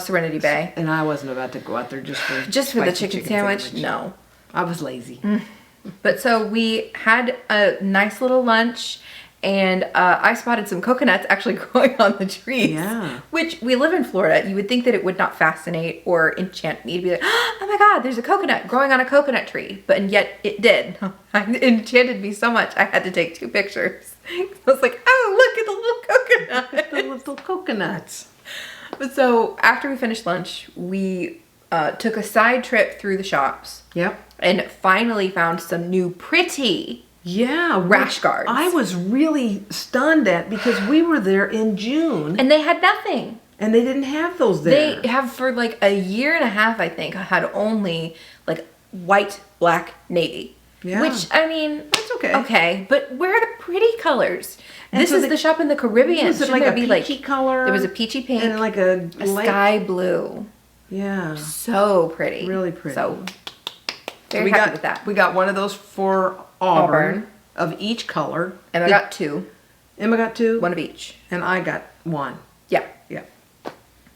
Serenity Bay. And I wasn't about to go out there just for the chicken sandwich. No. I was lazy. But so we had a nice little lunch, and I spotted some coconuts actually growing on the trees. Yeah. Which, we live in Florida. You would think that it would not fascinate or enchant me to be like, oh my God, there's a coconut growing on a coconut tree. And yet it did. It enchanted me so much I had to take 2 pictures. I was like, oh, look at the little coconut. The little coconuts. But so after we finished lunch, we took a side trip through the shops. Yep. And finally found some new pretty rash guards. I was really stunned at because we were there in June. And they had nothing. And they didn't have those there. They have for like a year and a half, I think, had only like white, black, navy. Yeah. Which, I mean, that's okay. Okay, but where are the pretty colors? And this is the shop in the Caribbean. Was it like a peachy color? There was a peachy pink. And like a sky blue. Yeah. So pretty. Really pretty. So very happy with that. We got one of those for Auburn of each color. Emma got 2. Emma got 2? 1 of each. And I got 1. Yeah. Yeah.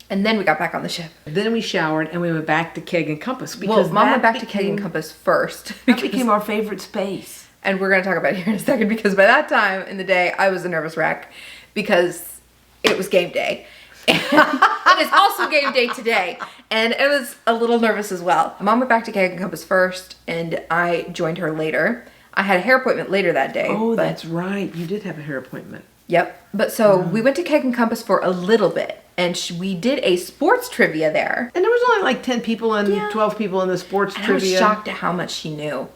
And then we got back on the ship. Then we showered and we went back to Keg and Compass. Because Mom went back to Keg and Compass first. That became our favorite space. And we're going to talk about it here in a second because by that time in the day, I was a nervous wreck because it was game day. And it is also game day today. And I was a little nervous as well. Mom went back to Keg and Compass first, and I joined her later. I had a hair appointment later that day. Oh, that's right. You did have a hair appointment. Yep. But so we went to Keg and Compass for a little bit. and we did a sports trivia there. And there was only like 10 people and 12 people in the sports And trivia. I was shocked at how much she knew.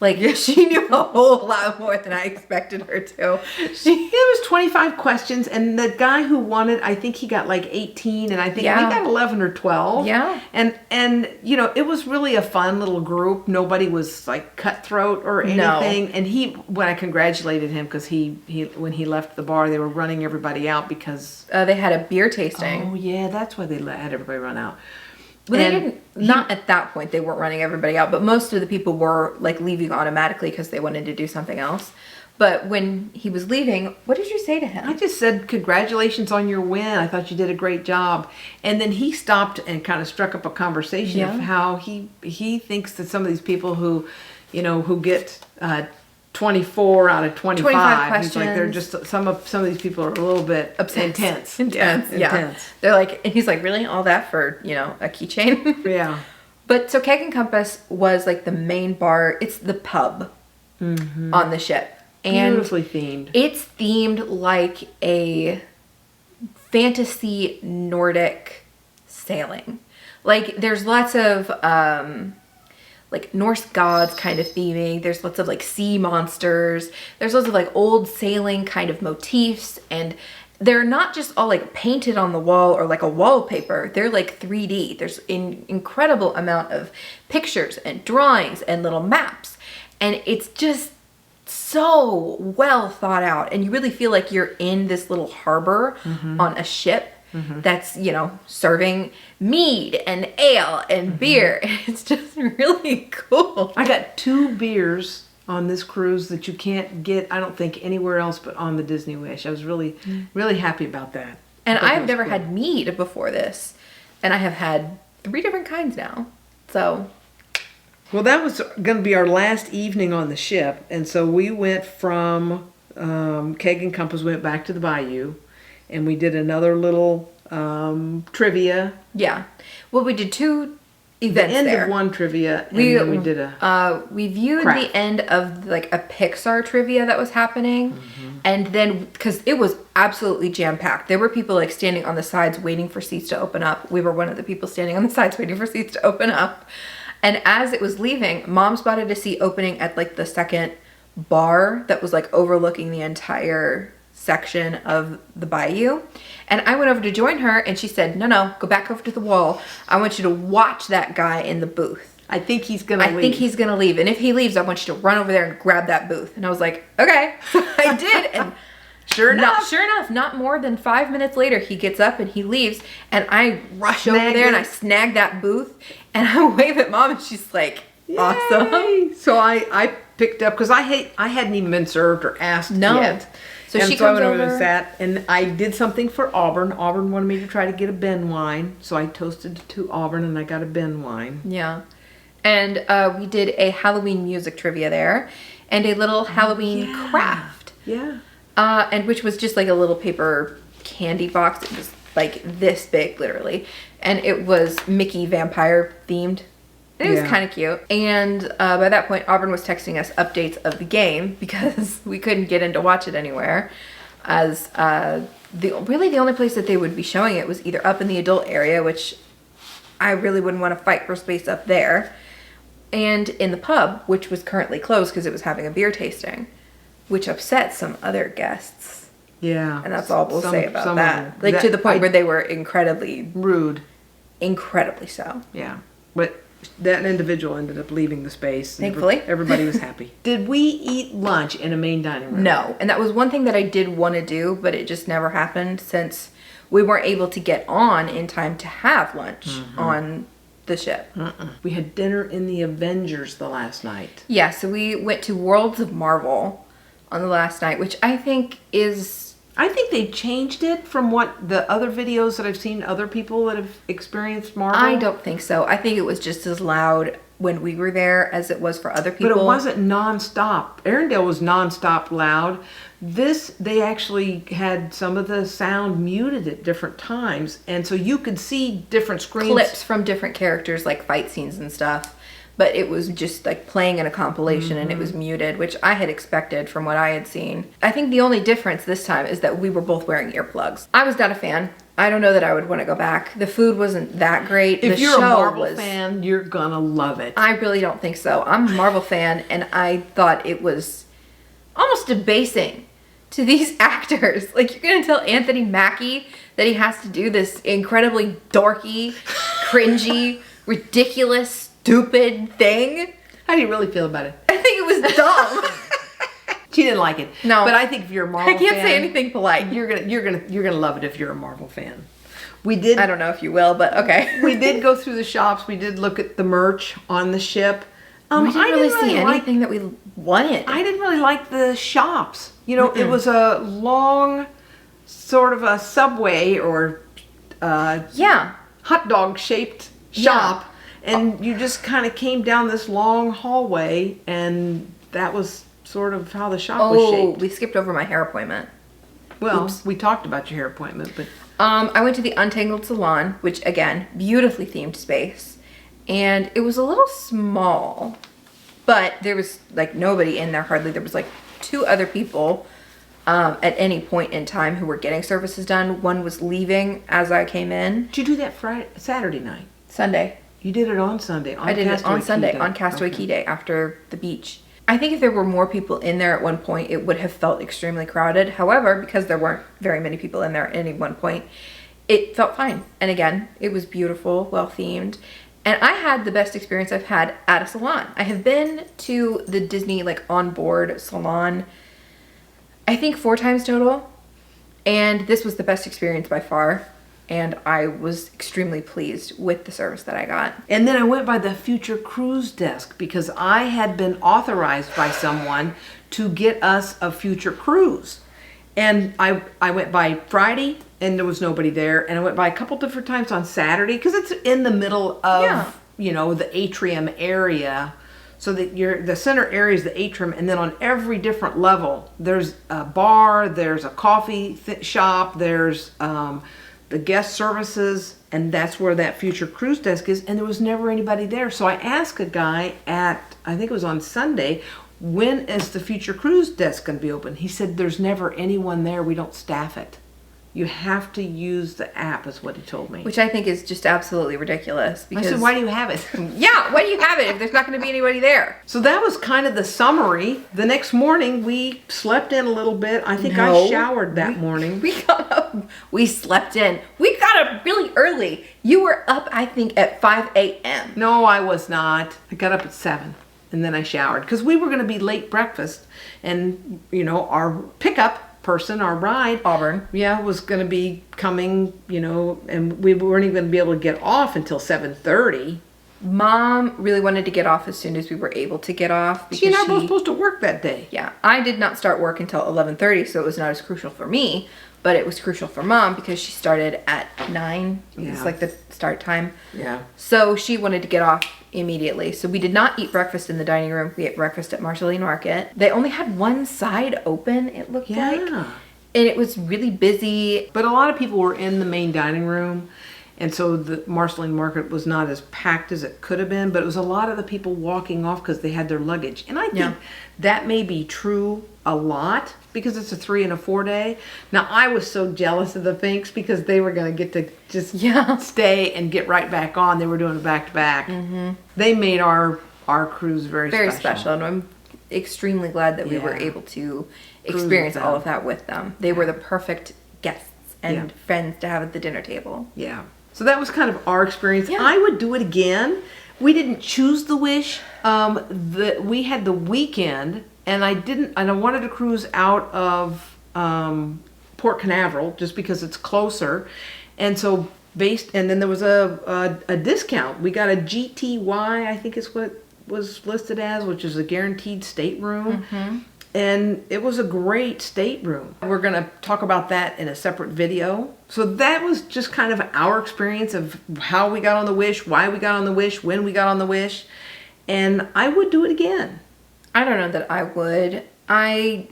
Like, she knew a whole lot more than I expected her to. It was 25 questions, and the guy who won it, I think he got like 18, and I think we got 11 or 12. Yeah. And you know, it was really a fun little group. Nobody was like cutthroat or anything. No. And when I congratulated him, because when he left the bar, they were running everybody out because... they had a beer tasting. Oh, yeah, that's why they had everybody run out. Well, they didn't, not at that point, they weren't running everybody out, but most of the people were like leaving automatically because they wanted to do something else. But when he was leaving, what did you say to him? I just said, congratulations on your win. I thought you did a great job. And then he stopped and kind of struck up a conversation of how he thinks that some of these people who, you know, who get 24 out of 25 questions. He's like, they're just, some of these people are a little bit intense. Yeah. Intense. They're like, and he's like, really? All that for, you know, a keychain? Yeah. But so Keg and Compass was like the main bar. It's the pub on the ship. And beautifully themed. It's themed like a fantasy Nordic sailing. Like, there's lots of like Norse gods kind of theming. There's lots of like sea monsters. There's lots of like old sailing kind of motifs, and they're not just all like painted on the wall or like a wallpaper. They're like 3D. There's an incredible amount of pictures and drawings and little maps, and it's just so well thought out, and you really feel like you're in this little harbor on a ship that's, you know, serving mead and ale and beer. It's just really cool. I got 2 beers on this cruise that you can't get, I don't think, anywhere else but on the Disney Wish. I was really, really happy about that. And I've never had mead before this, and I have had 3 different kinds now. So... Well, that was going to be our last evening on the ship, and so we went from Keg and Compass, went back to the bayou, and we did another little trivia. Yeah. Well, we did 2 events there. The end of one trivia, and then we did a we viewed the end of like a Pixar trivia that was happening, and then, because it was absolutely jam-packed. There were people like standing on the sides waiting for seats to open up. We were one of the people standing on the sides waiting for seats to open up. And as it was leaving, Mom spotted a seat opening at like the second bar that was like overlooking the entire section of the bayou. And I went over to join her, and she said, no, go back over to the wall. I want you to watch that guy in the booth. I think he's going to leave. I think he's going to leave. And if he leaves, I want you to run over there and grab that booth. And I was like, okay. So I did. And sure enough, not more than 5 minutes later, he gets up and he leaves. And I rush over there and I snag that booth. And I wave at Mom, and she's like, awesome. Yay. So I picked up, because I hadn't even been served or asked yet. So she comes over and sat, and I did something for Auburn. Auburn wanted me to try to get a Ben wine, so I toasted to Auburn, and I got a Ben wine. Yeah. And we did a Halloween music trivia there, and a little Halloween craft. Yeah. And which was just like a little paper candy box. It was like this big, literally. And it was Mickey vampire themed. It was kind of cute. And by that point, Auburn was texting us updates of the game because we couldn't get in to watch it anywhere. As really the only place that they would be showing it was either up in the adult area, which I really wouldn't want to fight for space up there, and in the pub, which was currently closed because it was having a beer tasting, which upset some other guests. Yeah. And that's all we'll say about that. Like, to the point where they were incredibly rude. Incredibly so. Yeah. But that individual ended up leaving the space. Thankfully. Everybody was happy. Did we eat lunch in a main dining room? No. And that was one thing that I did want to do, but it just never happened since we weren't able to get on in time to have lunch on the ship. We had dinner in the Avengers the last night. Yeah, so we went to Worlds of Marvel on the last night, which I think is... I think they changed it from what the other videos that I've seen other people that have experienced Marvel. I don't think so. I think it was just as loud when we were there as it was for other people. But it wasn't nonstop. Arendelle was nonstop loud. This, they actually had some of the sound muted at different times. And so you could see different screens. Clips from different characters, like fight scenes and stuff. But it was just like playing in a compilation and it was muted, which I had expected from what I had seen. I think the only difference this time is that we were both wearing earplugs. I was not a fan. I don't know that I would want to go back. The food wasn't that great. If the you're a show Marvel was, fan, you're gonna love it. I really don't think so. I'm a Marvel fan, and I thought it was almost debasing to these actors. Like, you're gonna tell Anthony Mackie that he has to do this incredibly dorky, cringy, ridiculous, stupid thing? How do you really feel about it? I think it was dumb. She didn't like it. No. But I think if you're a Marvel I can't fan, say anything polite. You're gonna love it if you're a Marvel fan. We did. I don't know if you will, but okay. We did go through the shops. We did look at the merch on the ship. We didn't really see anything that we wanted. I didn't really like the shops. You know, it was a long, sort of a Subway or Yeah. hot dog shaped shop, and you just kind of came down this long hallway, and that was sort of how the shop was shaped. We skipped over my hair appointment. Well, Oops. we talked about your hair appointment, but I went to the Untangled Salon, which again, beautifully themed space. And it was a little small, but there was like nobody in there hardly. There was like 2 other people at any point in time who were getting services done. One was leaving as I came in. did you do that Saturday night? Sunday. You did it on Sunday. On I did it Castaway on Key Sunday, Day. on Castaway Okay. Key Day after the beach. I think if there were more people in there at one point, it would have felt extremely crowded. However, because there weren't very many people in there at any one point, it felt fine. And again, it was beautiful, well themed. And I had the best experience I've had at a salon. I have been to the Disney like on board salon, I think 4 times total. And this was the best experience by far. And I was extremely pleased with the service that I got. And then I went by the Future Cruise desk because I had been authorized by someone to get us a future cruise. And I went by Friday and there was nobody there. And I went by a couple different times on Saturday because it's in the middle of, you know, the atrium area. So that the center area is the atrium, and then on every different level, there's a bar, there's a coffee shop, there's the guest services, and that's where that future cruise desk is, and there was never anybody there. So I asked a guy at, I think it was on Sunday, when is the future cruise desk going to be open? He said, there's never anyone there, we don't staff it. You have to use the app, is what he told me. Which I think is just absolutely ridiculous. I said, why do you have it? Yeah, why do you have it if there's not going to be anybody there? So that was kind of the summary. The next morning, we slept in a little bit. I think No. I showered that morning. We got up, we slept in. We got up really early. You were up, I think, at 5 a.m. No, I was not. I got up at 7 and then I showered because we were going to be late breakfast, and you know, our pickup person, our ride, Auburn. was going to be coming, you know, and we weren't even going to be able to get off until 7:30. Mom really wanted to get off as soon as we were able to get off. She and I were both supposed to work that day. Yeah, I did not start work until 11:30, so it was not as crucial for me, but it was crucial for Mom because she started at 9. Yeah. It's like the start time. Yeah. So she wanted to get off immediately. So we did not eat breakfast in the dining room. We ate breakfast at Marceline Market. They only had one side open, it looked like. And it was really busy. But a lot of people were in the main dining room, and so the Marceline Market was not as packed as it could have been, but it was a lot of the people walking off because they had their luggage. And I think that may be true a lot because it's a 3 and a 4 day. Now, I was so jealous of the Finks because they were going to get to just stay and get right back on. They were doing it back to back. They made our cruise very special. And I'm extremely glad that we were able to experience all of that with them. They were the perfect guests and friends to have at the dinner table. Yeah. So that was kind of our experience. I would do it again. We didn't choose the Wish. We had the weekend, and I wanted to cruise out of Port Canaveral just because it's closer. And so and then there was a discount. We got a GTY, I think is what was listed as, which is a guaranteed stateroom. And it was a great stateroom. We're going to talk about that in a separate video. So that was just kind of our experience of how we got on the Wish, why we got on the Wish, when we got on the Wish. And I would do it again. I don't know that I would. I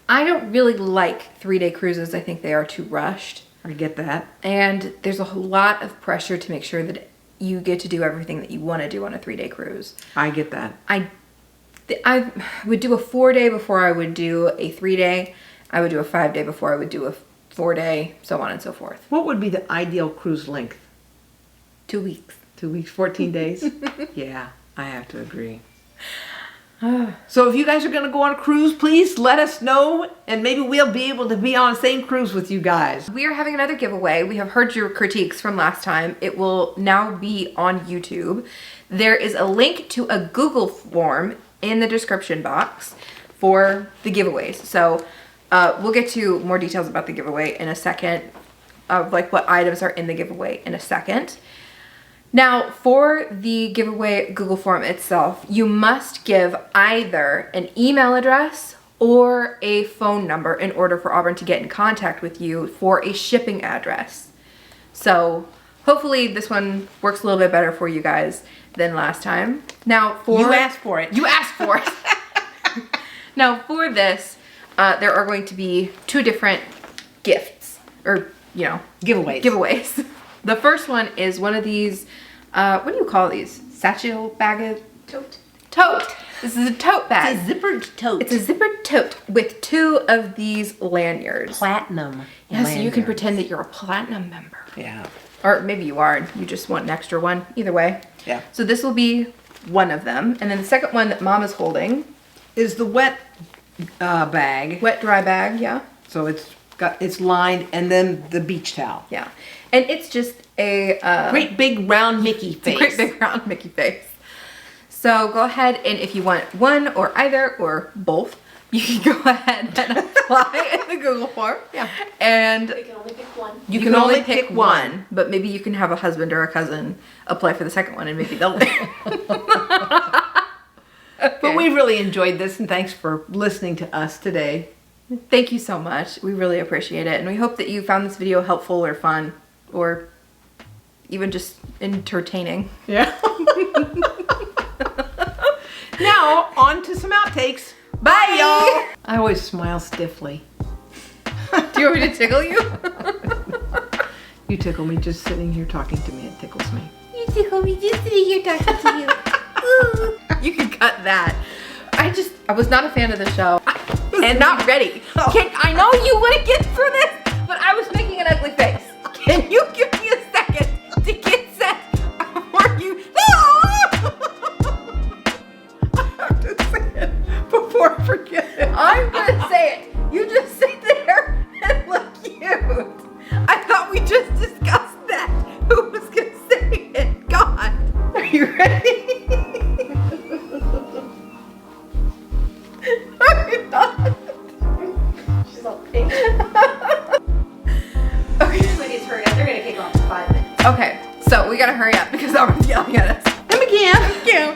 don't really like 3-day cruises. I think they are too rushed. I get that. And there's a lot of pressure to make sure that you get to do everything that you want to do on a 3-day cruise. I get that. I would do a 4-day before I would do a 3-day. I would do a 5-day before I would do a 4-day, so on and so forth. What would be the ideal cruise length? 2 weeks. 2 weeks, 14 days? Yeah, I have to agree. So if you guys are going to go on a cruise, please let us know, and maybe we'll be able to be on the same cruise with you guys. We are having another giveaway. We have heard your critiques from last time. It will now be on YouTube. There is a link to a Google form in the description box for the giveaways. So we'll get to more details about the giveaway in a second, of like what items are in the giveaway in a second. Now, for the giveaway Google form itself, you must give either an email address or a phone number in order for Auburn to get in contact with you for a shipping address. So hopefully this one works a little bit better for you guys than last time. Now, You asked for it. You asked for it. Now, for this, there are going to be 2 different gifts, or, you know, giveaways. The first one is one of these, what do you call these? Satchel bag? Tote. This is a tote bag. It's a zippered tote. It's a zippered tote with 2 of these lanyards. Platinum. Yeah, so you can pretend that you're a platinum member. Yeah. Or maybe you are and you just want an extra one. Either way. Yeah. So this will be one of them. And then the second one that Mom is holding is the wet bag. Wet dry bag, yeah. So it's lined, and then the beach towel. Yeah. And it's just a great big round Mickey face. Great big round Mickey face. So go ahead, and if you want one or either or both, you can go ahead and apply in the Google form. Yeah. And You can only pick one. you can only pick one, but maybe you can have a husband or a cousin apply for the second one and maybe they'll But we really enjoyed this, and thanks for listening to us today. Thank you so much. We really appreciate it. And we hope that you found this video helpful or fun or even just entertaining. Yeah. Now, on to some outtakes. Bye, y'all. I always smile stiffly. Do you want me to tickle you? You tickle me just sitting here talking to me. It tickles me. You tickle me just sitting here talking to you. Ooh. You can cut that. I was not a fan of the show and not ready. I know you want to get through this, but I was making an ugly face. Can you give me a second to get set before you? I have to say it before I forget it. I'm gonna say it. You just sit there and look cute. I thought we just discussed that. Who was gonna say it? God. Are you ready? Are you not? She's all pink. Okay. Somebody's hurry up. They're gonna kick off in 5 minutes. Okay, so we gotta hurry up because Aubryn's yelling at us. Come again.